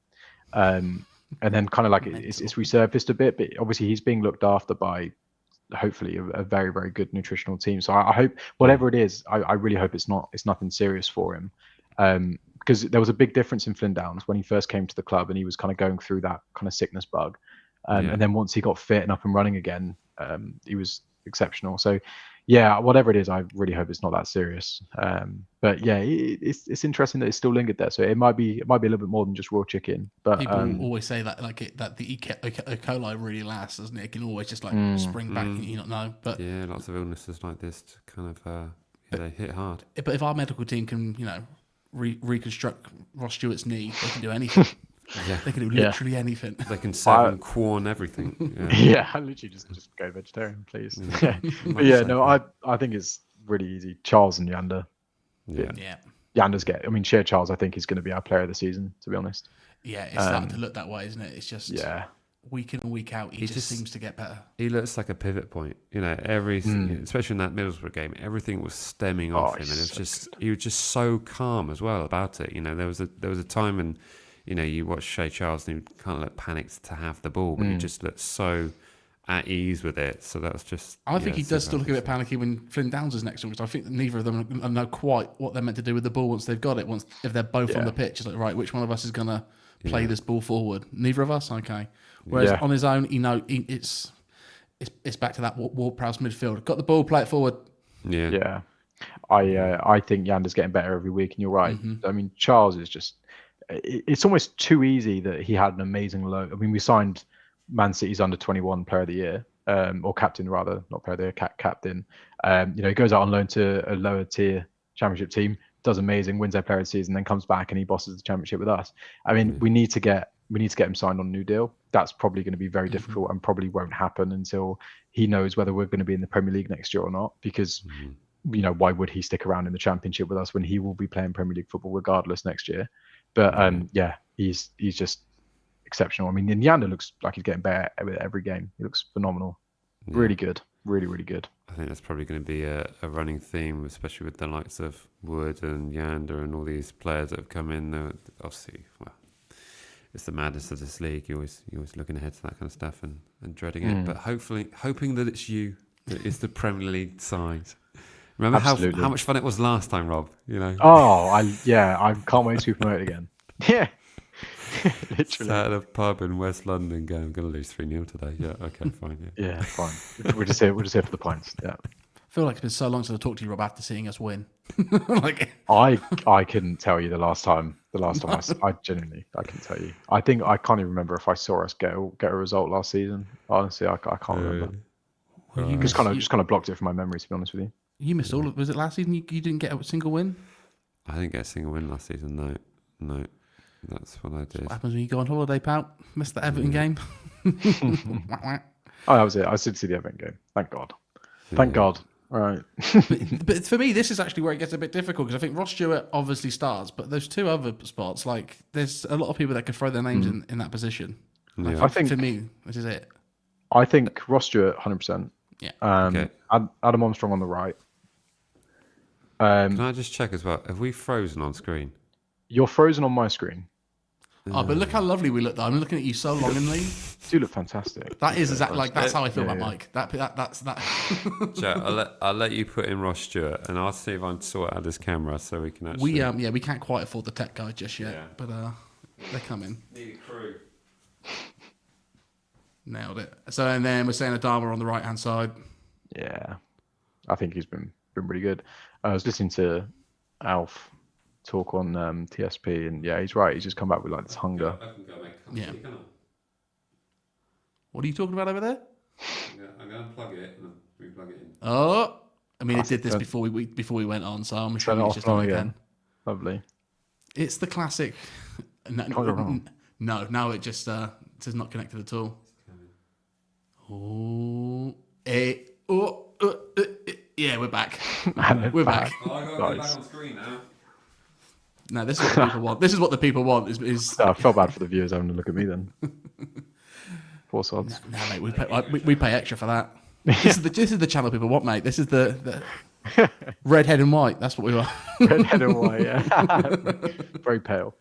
and then kind of like it's resurfaced a bit. But obviously he's being looked after by hopefully a very very good nutritional team. So I hope whatever it is, I really hope it's nothing serious for him. Because there was a big difference in Flynn Downs when he first came to the club and he was kind of going through that kind of sickness bug. And then once he got fit and up and running again, he was exceptional. So, yeah, whatever it is, I really hope it's not that serious. But yeah, it's interesting that it's still lingered there. So it might be a little bit more than just raw chicken. But people always say that that the E. coli really lasts, doesn't it? It can always just like spring back and you not know. But yeah, lots of illnesses like this kind of they hit hard. But if our medical team can, reconstruct Ross Stewart's knee, they can do anything. Yeah. They can do literally anything. They can serve corn everything. Yeah, I literally just go vegetarian, please. But yeah, no, I think it's really easy. Charles and Yander. Yeah. Yander's Shea Charles, I think, is going to be our player of the season, to be honest. Yeah, it's starting to look that way, isn't it? It's just week in and week out, he just seems to get better. He looks like a pivot point, especially in that Middlesbrough game. Everything was stemming off him, and he was just so calm as well about it. There was a time when, you watch Shea Charles and he kind of look panicked to have the ball, but he just looked so at ease with it. So that was just. I think he does still look a bit panicky when Flynn Downs is next to him, because I think that neither of them know quite what they're meant to do with the ball once they've got it. If they're both on the pitch, it's like, right, which one of us is going to play this ball forward? Neither of us, okay. Whereas on his own, it's back to that Ward-Prowse midfield. Got the ball, play it forward. Yeah. I think Yander's getting better every week, and you're right. Charles is just. It's almost too easy that he had an amazing low. We signed Man City's under-21 player of the year, or captain rather, not player of the year, captain. He goes out on loan to a lower tier championship team, does amazing, wins their player of the season, then comes back and he bosses the championship with us. We need to get him signed on a new deal. That's probably going to be very difficult and probably won't happen until he knows whether we're going to be in the Premier League next year or not, because why would he stick around in the championship with us when he will be playing Premier League football regardless next year? But he's just exceptional. Yander looks like he's getting better every game. He looks phenomenal. Really good. Really, really good. I think that's probably going to be a running theme, especially with the likes of Wood and Yander and all these players that have come in. Obviously, it's the madness of this league. You're always looking ahead to that kind of stuff and dreading it. But hoping that it's you that is the Premier League side. Remember how much fun it was last time, Rob? Oh, I can't wait to be promoted again. Yeah. Literally. Sat at a pub in West London going, I'm going to lose 3-0 today. Yeah, okay, fine. Yeah, fine. We're just here for the points. Yeah. I feel like it's been so long since I talked to you, Rob, after seeing us win. I couldn't tell you the last time I genuinely, I couldn't tell you. I think I can't even remember if I saw us get a result last season. Honestly, I can't remember. You just kind of blocked it from my memory, to be honest with you. You missed all of. Was it last season? You didn't get a single win. I didn't get a single win last season. No, that's what I did. That's what happens when you go on holiday, pal. Missed the Everton game. Oh, that was it. I did see the Everton game. Thank God. Thank God. All right. but for me, this is actually where it gets a bit difficult, because I think Ross Stewart obviously starts, but those two other spots, like there's a lot of people that could throw their names in that position. Yeah. I think for me, this is it. I think Ross Stewart, 100%. Yeah. Okay. Adam Armstrong on the right. Can I just check as well? Have we frozen on screen? You're frozen on my screen. Oh, but look how lovely we look, though. I'm looking at you so longingly. You look fantastic. That is exactly like that's how I feel about Mike. That's that. Jack, I'll let you put in Ross Stewart, and I'll see if I can sort out this camera so we can actually. We can't quite afford the tech guy just yet, but they're coming. Need a crew. Nailed it. So and then we're saying Adama on the right hand side. Yeah, I think he's been really good. I was listening to Alf talk on TSP, and yeah, he's right. He's just come back with like this hunger. Yeah. What are you talking about over there? I'm going to unplug it and replug it in. Oh, I mean, it did this before we went on, so I'm sure it's just on again. Lovely. It's the classic. No, it just is not connected at all. Yeah, we're back. We're back. Oh, I got to go back on screen now. No, this is what the people want. This is what the people want. Is I felt bad for the viewers having to look at me then. Poor sods. No, mate, we pay extra for that. This is the channel people want, mate. This is the red, head, and white. That's what we want. Red, head, and white. Yeah, very pale.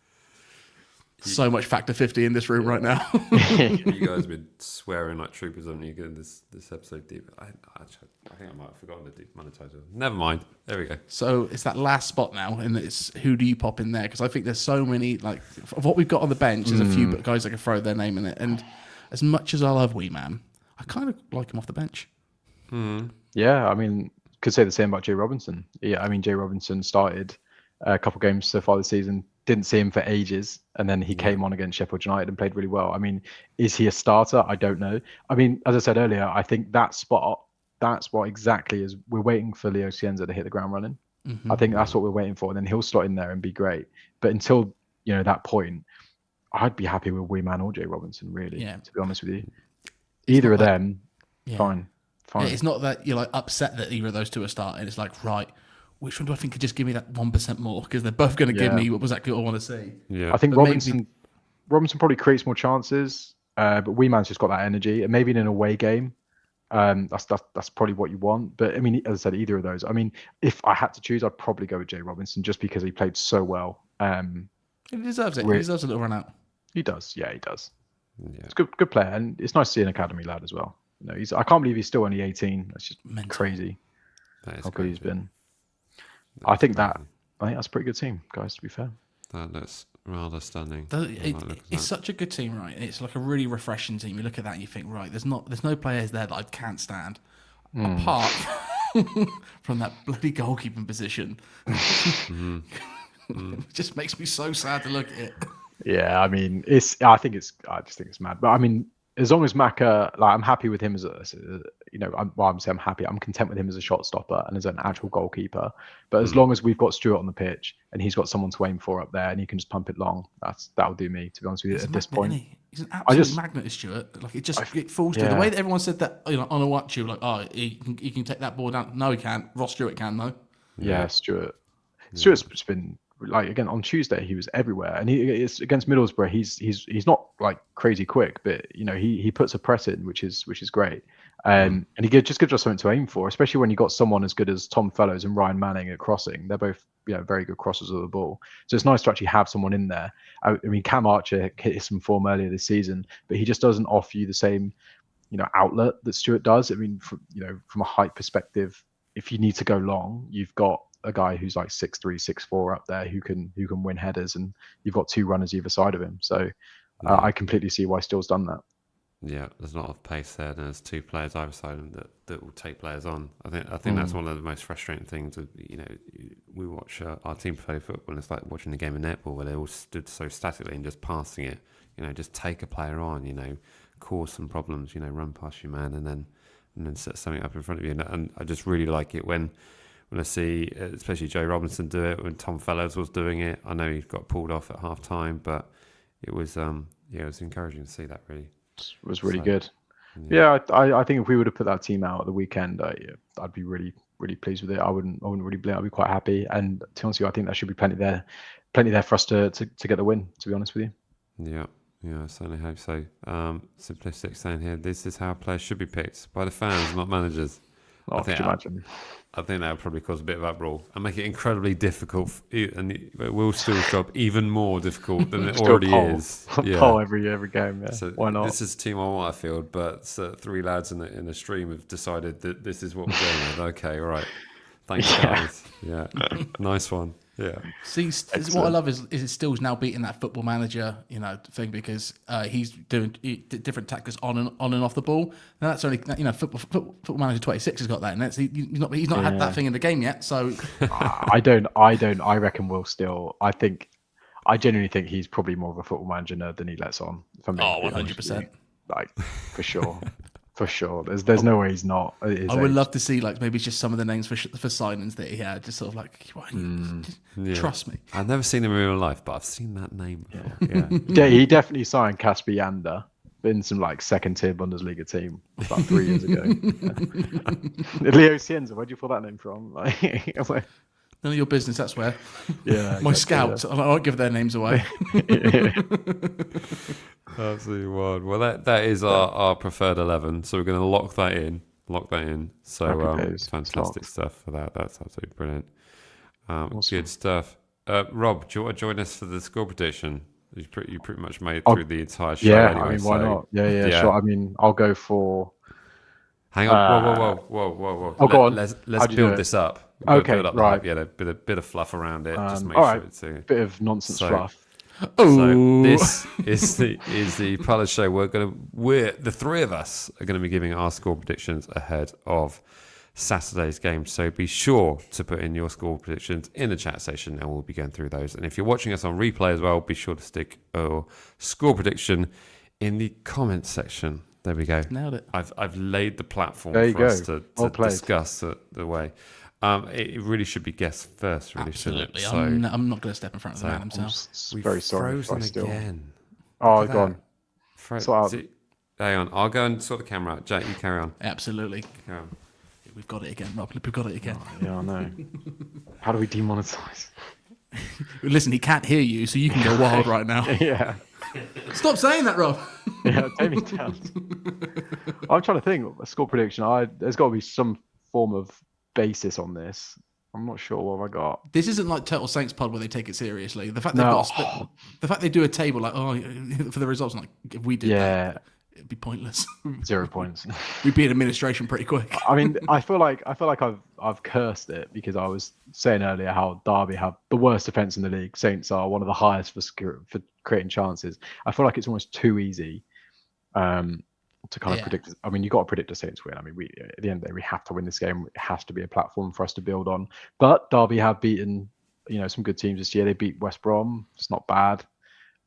So much factor 50 in this room right now. You guys have been swearing like troopers, haven't you? Getting this episode deep. I think I might have forgotten to demonetize it. Never mind. There we go. So it's that last spot now, and it's who do you pop in there? Because I think there's so many, like, of what we've got on the bench, there's a few guys that can throw their name in it. And as much as I love Wee Man, I kind of like him off the bench. Yeah, I mean, could say the same about Jay Robinson. Yeah, I mean, Jay Robinson started a couple games so far this season. Didn't see him for ages, and then he came on against Sheffield United and played really well. I mean, is he a starter? I don't know. I mean, as I said earlier, I think that spot, that's what exactly is. We're waiting for Leo Cienza to hit the ground running. I think that's what we're waiting for, and then he'll slot in there and be great. But until that point, I'd be happy with Wee Man or Jay Robinson, really. Yeah. To be honest with you, either of them, fine. Yeah, it's not that you're like upset that either of those two are starting. It's like, right, which one do I think could just give me that 1% more? Because they're both going to give me exactly what I want to see. Yeah, I think Robinson probably creates more chances, but Wee Man's just got that energy, and maybe in an away game, that's probably what you want. But I mean, as I said, either of those. I mean, if I had to choose, I'd probably go with Jay Robinson just because he played so well. He deserves it. He deserves a little run out. He does. Yeah, he does. Yeah. It's a good player, and it's nice to see an academy lad as well. I can't believe he's still only 18. That's just crazy. How good he's been. I think that's a pretty good team, guys, to be fair. That looks rather stunning. It's such a good team, right? It's like a really refreshing team. You look at that and you think, right, there's no players there that I can't stand. Apart from that bloody goalkeeping position. It just makes me so sad to look at it. Yeah, I mean, I just think it's mad. But I mean, as long as Maka, I'm happy with him I'm happy. I'm content with him as a shot stopper and as an actual goalkeeper. But as long as we've got Stuart on the pitch and he's got someone to aim for up there and he can just pump it long, that'll do me. To be honest with you, at this point, he's an absolute magnet, is Stuart. Like it falls to the way that everyone said that on a watch you like, he can take that ball down. No, he can't. Ross Stewart can though. Yeah, Stuart. Stuart's been. Like again on Tuesday, he was everywhere, and it's against Middlesbrough. He's not like crazy quick, but he puts a press in, which is great, and he just gives us something to aim for, especially when you got someone as good as Tom Fellows and Ryan Manning at crossing. They're both very good crossers of the ball, so it's nice to actually have someone in there. I mean, Cam Archer hit some form earlier this season, but he just doesn't offer you the same outlet that Stuart does. I mean, from a height perspective, if you need to go long, you've got a guy who's like 6'3", 6'4" up there who can win headers, and you've got two runners either side of him. So I completely see why Still's done that. Yeah, there's a lot of pace there, and there's two players either side of him that will take players on. I think that's one of the most frustrating things. We watch our team play football, and it's like watching the game of netball where they all stood so statically and just passing it. Just take a player on. Cause some problems. Run past your man, and then set something up in front of you. And I just really like it when I see, especially Joe Robinson do it, when Tom Fellows was doing it. I know he got pulled off at half time, but it was it was encouraging to see that. Really, it was really good. Yeah, I think if we would have put that team out at the weekend, I'd be really really pleased with it. I wouldn't really blame. I'd be quite happy. And to be honest with you, I think there should be plenty there for us to get the win. To be honest with you. Yeah. Yeah, I certainly hope so. Simplistic saying here, this is how players should be picked by the fans, not managers. Could you imagine? I think that would probably cause a bit of uproar and make it incredibly difficult, and it will still job even more difficult than it already is. Yeah. Poll every game. Yeah. So why not? This is Team on Waterfield, but three lads in a stream have decided that this is what we're going with. Okay, all right. Thanks, guys. Yeah, nice one. Yeah. See, what I love is it Still's now beating that Football Manager, thing, because he's doing different tactics on and off the ball. And that's only Football Manager 26 has got that, and he's not had that thing in the game yet. So I don't. I reckon we'll still. I genuinely think he's probably more of a Football Manager nerd than he lets on. 100%. Like for sure. For sure, there's no way he's not. I would love to see maybe just some of the names for signings that he had, just sort of like, trust me. I've never seen him in real life, but I've seen that name before. Yeah, he definitely signed Kasper Yander in some second tier Bundesliga team about 3 years ago. Leo Cienza, where'd you pull that name from? None of your business, that's where. Yeah, my scouts. I won't give their names away. Absolutely wild. Well, that is our preferred 11, so we're going to lock that in. Lock that in. So Happy days. fantastic Stocks. stuff for that. That's absolutely brilliant. Awesome. Good stuff. Rob, do you want to join us for the score prediction? You pretty much made it I'll- through the entire show Yeah, anyway. I mean, why so, not? Yeah, sure. I mean, I'll go for. Hang on. Whoa. Oh, go on. Let's How'd you do build it? this up. We've got to Okay, build up the right. hype. Yeah, a bit of fluff around it. Just make All sure right. it's Bit of nonsense so- fluff. So this is the part of the show we're the three of us are going to be giving our score predictions ahead of Saturday's game. So be sure to put in your score predictions in the chat session, and we'll be going through those. And if you're watching us on replay as well, be sure to stick your score prediction in the comments section. There we go. Nailed it. I've laid the platform There you for us go. to Well played. discuss the way. It really should be guests first, really, Absolutely. shouldn't it? I'm not going to step in front of the man I'm himself. just We've very sorry if I frozen still. again. Oh, Look at gone. that. Sort out. Hang on, I'll go and sort the camera out. Jack, you carry on. Absolutely. Carry on. We've got it again, Rob. We've got it again. Yeah, I know. How do we demonetize? Listen, he can't hear you, so you can go wild right now. Yeah. Stop saying that, Rob. Yeah, take me down. I'm trying to think. A score prediction. There's got to be some form of basis on this. I'm not sure what have I got. This isn't like Total Saints Pod where they take it seriously. The fact No. the fact they do a table like for the results, like if we did Yeah, that, it'd be pointless. 0 points. We'd be in administration pretty quick. I mean, I feel like I've cursed it because I was saying earlier how Derby have the worst defense in the league. Saints are one of the highest for creating chances. I feel like it's almost too easy to kind of predict. I mean, you got to predict the Saints win. I mean, at the end of the day, we have to win this game. It has to be a platform for us to build on. But Derby have beaten some good teams this year. They beat West Brom. It's not bad,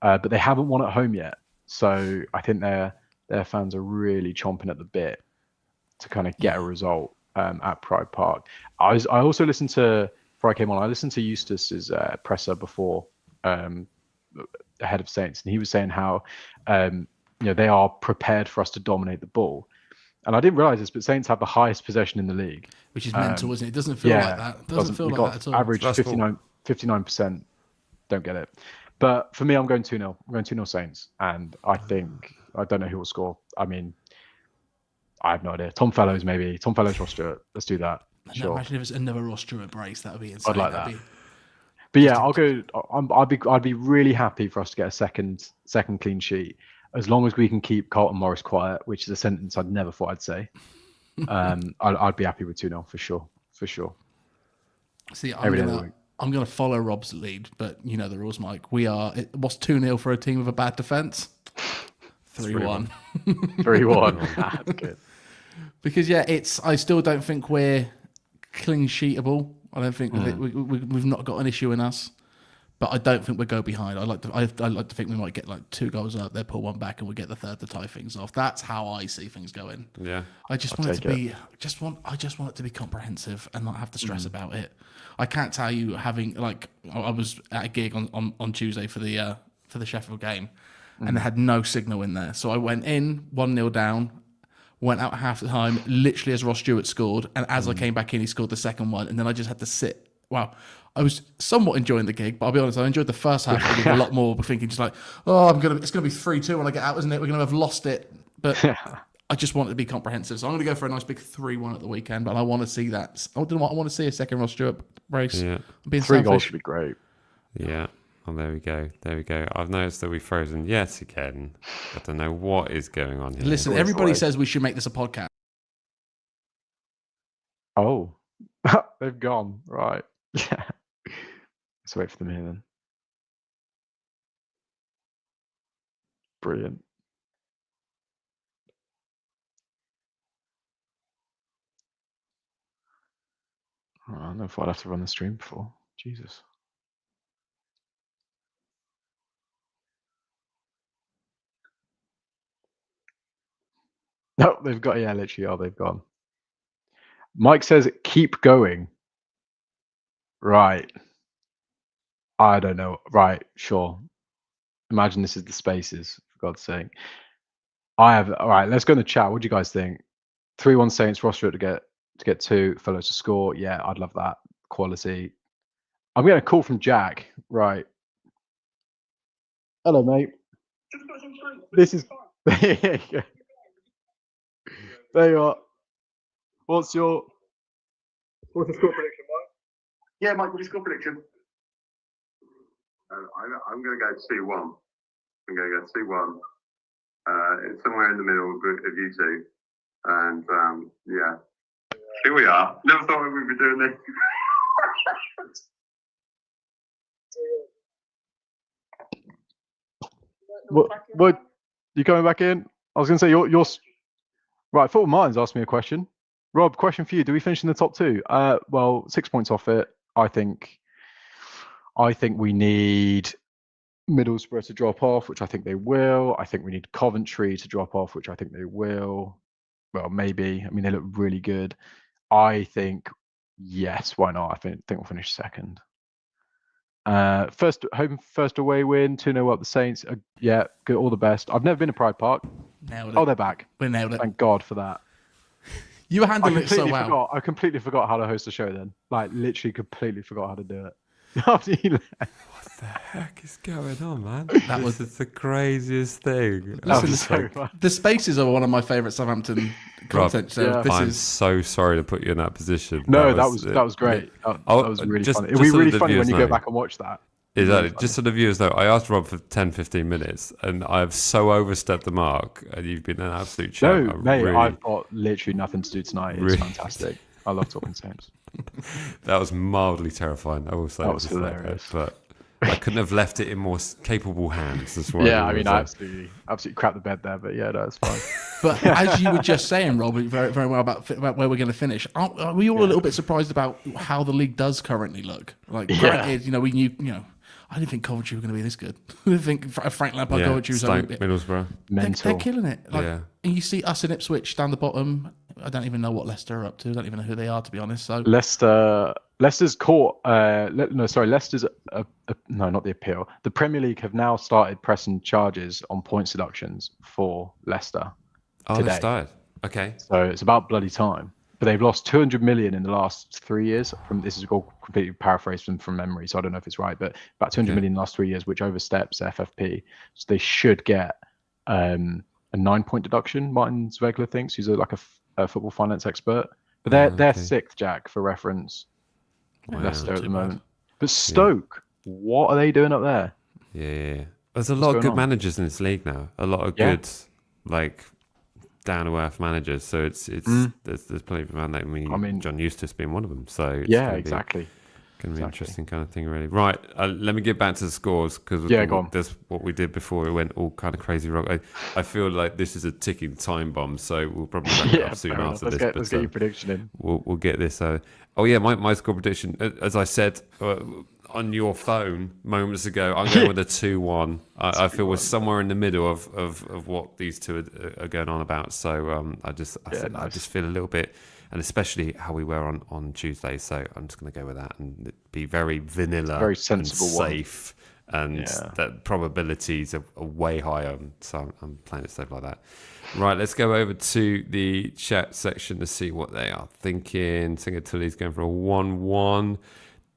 but they haven't won at home yet. So I think their fans are really chomping at the bit to kind of get a result at Pride Park. I also listened to, before I came on, I listened to Eustace's presser before ahead of Saints, and he was saying how they are prepared for us to dominate the ball. And I didn't realize this, but Saints have the highest possession in the league. Which is mental, isn't it? It doesn't feel like that. It doesn't feel we like got that at all. average 59%. Don't get it. But for me, I'm going 2-0. I'm going 2-0 Saints. And I don't know who will score. I mean, I have no idea. Tom Fellows, maybe. Tom Fellows, Ross Stewart. Let's do that. Sure. Imagine if it's another Ross Stewart brace. That would be insane. I'd like that. But yeah, I'll go. I'd be really happy for us to get a second clean sheet, as long as we can keep Carlton Morris quiet, which is a sentence I'd never thought I'd say. I'd be happy with 2-0 for sure. See, I'm gonna follow Rob's lead, but you know the rules, Mike. What's 2-0 for a team with a bad defense? 3-1. 3-1. That's good. Because I still don't think we're clean sheetable. I don't think we've not got an issue in us, but I don't think we'll go behind. I like to think we might get like 2 goals up there, pull one back, and we get the third to tie things off. That's how I see things going. Yeah. I just want it to be it to be comprehensive and not have to stress about it. I can't tell you having I was at a gig on Tuesday for the Sheffield game, and they had no signal in there. So I went in 1-0 down, went out half the time, literally as Ross Stewart scored, and as I came back in, he scored the second one, and then I just had to sit. Wow. I was somewhat enjoying the gig, but I'll be honest, I enjoyed the first half a lot more, thinking just like, it's gonna be 3-2 when I get out, isn't it? We're gonna have lost it. But I just want it to be comprehensive. So I'm gonna go for a nice big 3-1 at the weekend, but I want to see that. I want to see a second Ross Stewart race. Yeah. I'm being 3 selfish. goals should be great. Yeah. Oh, there we go. I've noticed that we've frozen yet again. I don't know what is going on here. Listen, everybody says we should make this a podcast. Oh, they've gone. Right. Yeah. Let's wait for them here then. Brilliant. Oh, I don't know if I'd have to run the stream before. Jesus. No, they've got, literally, they've gone. Mike says, keep going. Right. I don't know. Right, sure. Imagine this is the spaces, for God's sake. All right, let's go in the chat. What do you guys think? 3-1 Saints, Ross Stewart to get 2, Fellows to score. Yeah, I'd love that. Quality. I'm getting a call from Jack. Right. Hello, mate. This is there you are. What's the score prediction, Mike? Yeah, Mike, what's your score prediction? I'm going to go 2-1. I'm going to go 2-1. It's somewhere in the middle of you two. And yeah, here we are. Never thought we'd be doing this. What? You coming back in? I was going to say you're right. Football Martin's asked me a question. Rob, question for you: do we finish in the top 2? Well, 6 points off it. I think we need Middlesbrough to drop off, which I think they will. I think we need Coventry to drop off, which I think they will. Well, maybe. I mean, they look really good. I think yes. Why not? I think we'll finish second. First away win, 2-0 up the Saints. Yeah, good. All the best. I've never been to Pride Park. Nailed it. Oh, they're back. We nailed it. Thank God for that. You were handling it so well. I completely forgot how to host a show then. Like, literally completely forgot how to do it. After you left. What the heck is going on, man? This is the craziest thing. Listen, the Spaces are one of my favourite Southampton content. So I'm so sorry to put you in that position. No, that was great. That was really funny. It'll be really funny when you go back and watch that. Exactly. Just so the viewers know, I asked Rob for 10-15 minutes, and I've so overstepped the mark, and you've been an absolute champ. No, mate, I've got literally nothing to do tonight. It's fantastic. I love talking Saints. That was mildly terrifying. I will say that was hilarious, but I couldn't have left it in more capable hands as well. Yeah, I mean, I absolutely crap the bed there, but yeah, that's fine. But as you were just saying, Rob, very, very well about where we're going to finish. Are we all a little bit surprised about how the league does currently look? Like, granted, we knew, I didn't think Coventry were going to be this good. I didn't think Frank Lampard Coventry was like Middlesbrough. They're killing it. And you see us in Ipswich down the bottom. I don't even know what Leicester are up to. I don't even know who they are, to be honest. So Leicester's caught. Leicester's no, not the appeal. The Premier League have now started pressing charges on points deductions for Leicester. Oh, today. They started. Okay. So it's about bloody time. But they've lost 200 million in the last 3 years. This is all completely paraphrased from memory, so I don't know if it's right. But about 200 million in the last 3 years, which oversteps FFP. So they should get a 9-point deduction. Martin Zwegler thinks he's a football finance expert. But they're sixth, Jack, for reference. Wow, Leicester at the moment. But Stoke, what are they doing up there? Yeah. There's a lot of good managers in this league now. A lot of good, down to earth managers. So it's there's plenty around that. I mean, John Eustace being one of them. So it's exactly. Going to be interesting kind of thing, really. Right, let me get back to the scores because that's what we did before. It went all kind of crazy wrong. I feel like this is a ticking time bomb, so we'll probably wrap it up soon after this. Let's get your prediction in. We'll get this. My score prediction, as I said on your phone moments ago, I'm going with a 2-1. I feel we're somewhere in the middle of what these two are going on about. So I just feel a little bit. And especially how we were on Tuesday, so I'm just going to go with that and be very vanilla, very sensible, and safe, and that probabilities are way higher. So I'm playing it safe like that. Right, let's go over to the chat section to see what they are thinking. Singer Tully's going for a 1-1.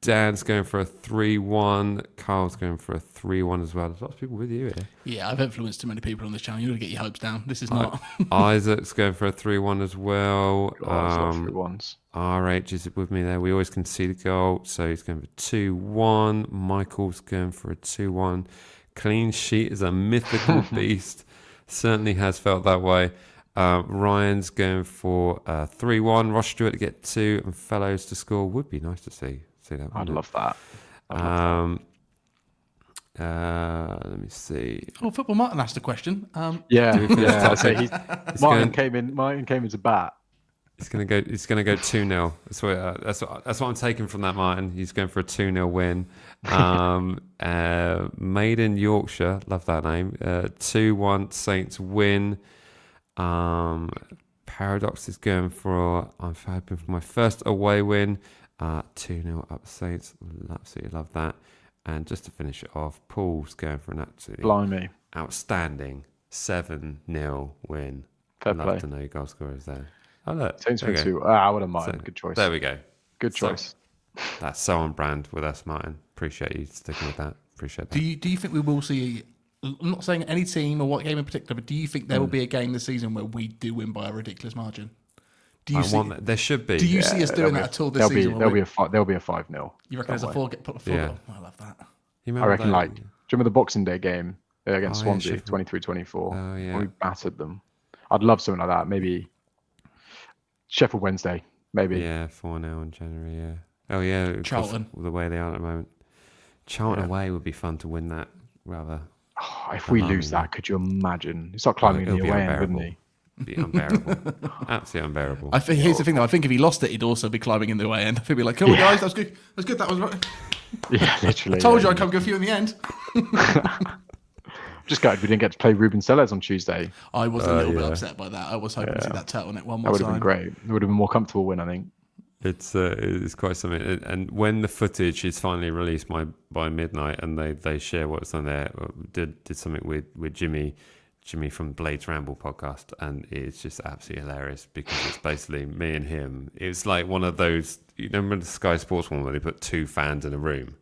Dan's going for a 3-1. Carl's going for a 3-1 as well. There's lots of people with you here. Yeah, I've influenced too many people on this channel. You've got to get your hopes down. This is not. Isaac's going for a 3-1 as well. 3-1s. RH is with me there. We always concede a goal, so he's going for 2-1. Michael's going for a 2-1. Clean sheet is a mythical beast. Certainly has felt that way. Ryan's going for a 3-1. Ross Stewart to get 2 and Fellows to score. Would be nice to see that. I'd love that. Let me see. Oh, Football Martin asked a question. Martin came into bat. He's gonna go 2-0. That's what I'm taking from that, Martin. He's going for a 2-0 win. Made in Yorkshire, love that name. 2-1 Saints win. Paradox is going for. I'm hoping for my first away win. 2-0 up Saints. Absolutely love that. And just to finish it off, Paul's going for an absolutely outstanding 7-0 win. Fair love play. to know your goal scorers there. Oh look, Saints win 2. I wouldn't mind. So, good choice. There we go. Good choice. That's so on brand with us, Martin. Appreciate you sticking with that. Appreciate that. Do you think we will see? I'm not saying any team or what game in particular, but do you think there will be a game this season where we do win by a ridiculous margin? Do you see? There should be. Do you see us doing that at all this season? There'll be a 5-0. You reckon there's a 4 Yeah. goal? I love that. You I remember reckon that? do you remember the Boxing Day game against Swansea, Sheffield. 23-24? Oh, yeah. When we battered them. I'd love something like that. Maybe Sheffield Wednesday. Maybe. Yeah, 4-0 in January. Yeah. Oh yeah. of course, Charlton. The way they are at the moment. Charlton away would be fun to win that. Rather. Oh, if we lose that, could you imagine? He'd start climbing in the away end, wouldn't he? It'd be unbearable. Absolutely unbearable. I think here's the thing though. I think if he lost it, he'd also be climbing in the way end. I think he'd be like, "Come on, guys, that was good. That's good. That was right. Yeah, literally. I told you I'd come good for you in the end." Just gutted we didn't get to play Ruben Sellers on Tuesday. I was a little bit upset by that. I was hoping to see that turtleneck one That more would have time. been great. It would have been a more comfortable win, I think. It's quite something. And when the footage is finally released by midnight, and they share what's on there, did something with Jimmy from Blades Ramble podcast, and it's just absolutely hilarious because it's basically me and him. It's like one of those, you remember the Sky Sports one where they put 2 fans in a room,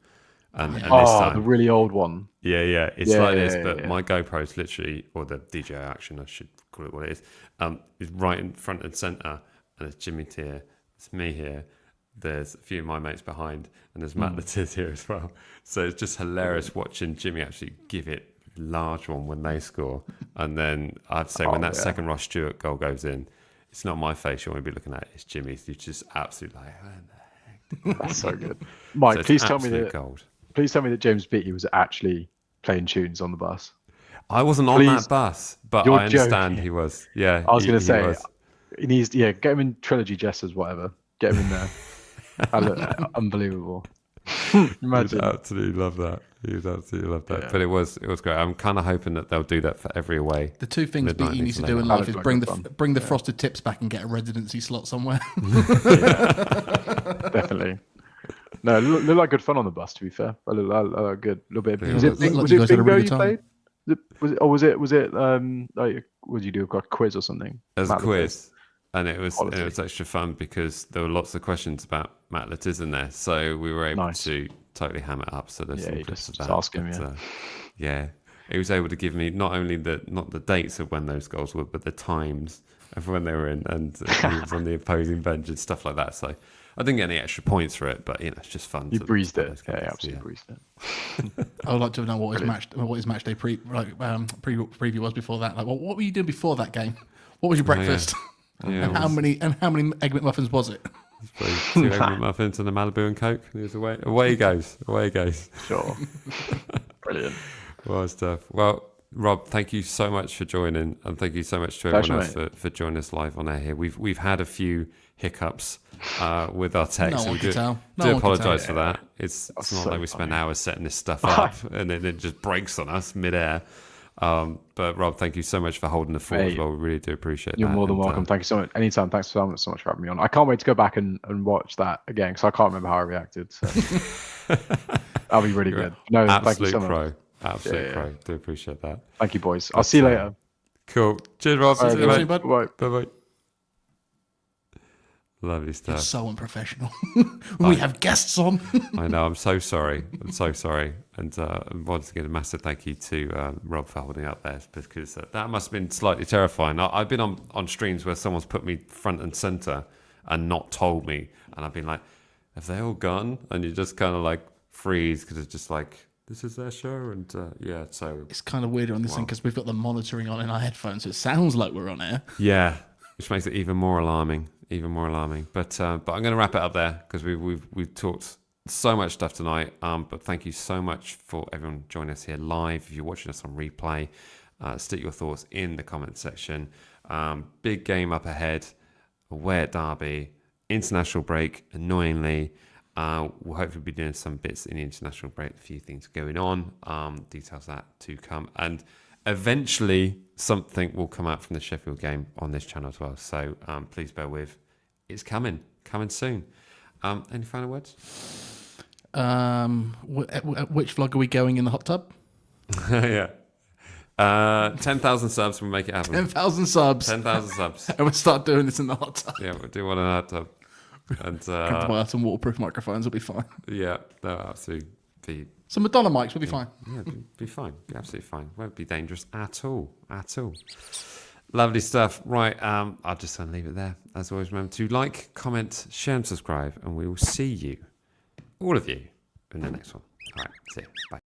and this time, the really old one. yeah, it's like this, but my GoPro's literally, or the DJI Action, I should call it what it is right in front and center, and it's Jimmy here, it's me here. There's a few of my mates behind, and there's Matt Latiz here as well. So it's just hilarious watching Jimmy actually give it a large one when they score. And then I'd say when that second Ross Stewart goal goes in, it's not my face you want to be looking at, it's Jimmy's. You're just absolutely like, what the heck? That's so good. Mike, So please tell me that James Beattie was actually playing tunes on the bus. I wasn't on that bus, but You're I understand joking. he was. Yeah, I was going to say, was. he needs, get him in Trilogy Jesters, whatever. Get him in there. Unbelievable. Imagine. He would absolutely love that. Yeah. But it was great. I'm kind of hoping that they'll do that for every away. The 2 things Midnight Beattie needs to needs do to in lay life is out. bring the frosted tips back and get a residency slot somewhere. Definitely. No, it looked like good fun on the bus, to be fair. I look good. A little bit. Yeah. Was Looked it like you guys had a bingo really you good time. played? Was it like, would you do a quiz or something? As a Matt quiz. And it was Quality. extra fun because there were lots of questions about Matt Latiz in there, so we were able to totally ham it up. So there's some you clips just of that. ask him, Yeah, he was able to give me not only not the dates of when those goals were, but the times of when they were in, and he was on the opposing bench and stuff like that. So I didn't get any extra points for it, but it's just fun. You breezed to it. Yeah, absolutely breezed it. I would like to know what his match day preview was before that. Like, what were you doing before that game? What was your breakfast? Yeah, and how many egg McMuffins was it? 2 egg muffins and a Malibu and Coke. He was away. Away he goes. Sure. Brilliant. Well, stuff. Well, Rob, thank you so much for joining, and thank you so much to everyone else for joining us live on air here. We've had a few hiccups with our text. No one we can tell. do apologise for that. It's not so like we spend hours setting this stuff up and then it just breaks on us mid-air. But Rob, thank you so much for holding the fort as well. We really do appreciate You're that. more than welcome. Thank you so much. Anytime. Thanks so much for having me on. I can't wait to go back and watch that again because I can't remember how I reacted. So. That'll be really good. No, thank you so much. Absolute pro. Do appreciate that. Thank you, boys. I'll see you later. Cool. Cheers, Rob. All right, See you, mate. bye. Bye-bye. Lovely You're stuff. so unprofessional. We have guests on. I know. I'm so sorry. And once again, a massive thank you to Rob for holding up there because that must have been slightly terrifying. I've been on streams where someone's put me front and center and not told me, and I've been like, "Have they all gone?" And you just kind of like freeze because it's just like, this is their show, and so It's kind of weird on this thing because we've got the monitoring on in our headphones, so it sounds like we're on air. yeah, which makes it even more alarming. But I'm going to wrap it up there because we've talked so much stuff tonight. But thank you so much for everyone joining us here live. If you're watching us on replay, stick your thoughts in the comment section. Big game up ahead, away at Derby, international break. Annoyingly, we'll hopefully be doing some bits in the international break. A few things going on. Details of that to come, and eventually something will come out from the Sheffield game on this channel as well. So please bear with. It's coming soon. Any final words? Which vlog are we going in the hot tub? Yeah. 10,000 subs will make it happen. 10,000 subs. 10,000 subs. And we'll start doing this in the hot tub. Yeah, we'll do one in a hot tub. And Buy some waterproof microphones, will be fine. yeah, no, absolutely. Some Madonna mics will be fine. Yeah, be fine. Be absolutely fine. Won't be dangerous at all. Lovely stuff. Right, I'll just leave it there. As always, remember to like, comment, share, and subscribe, and we will see you, all of you, in the next one. All right, see you. Bye.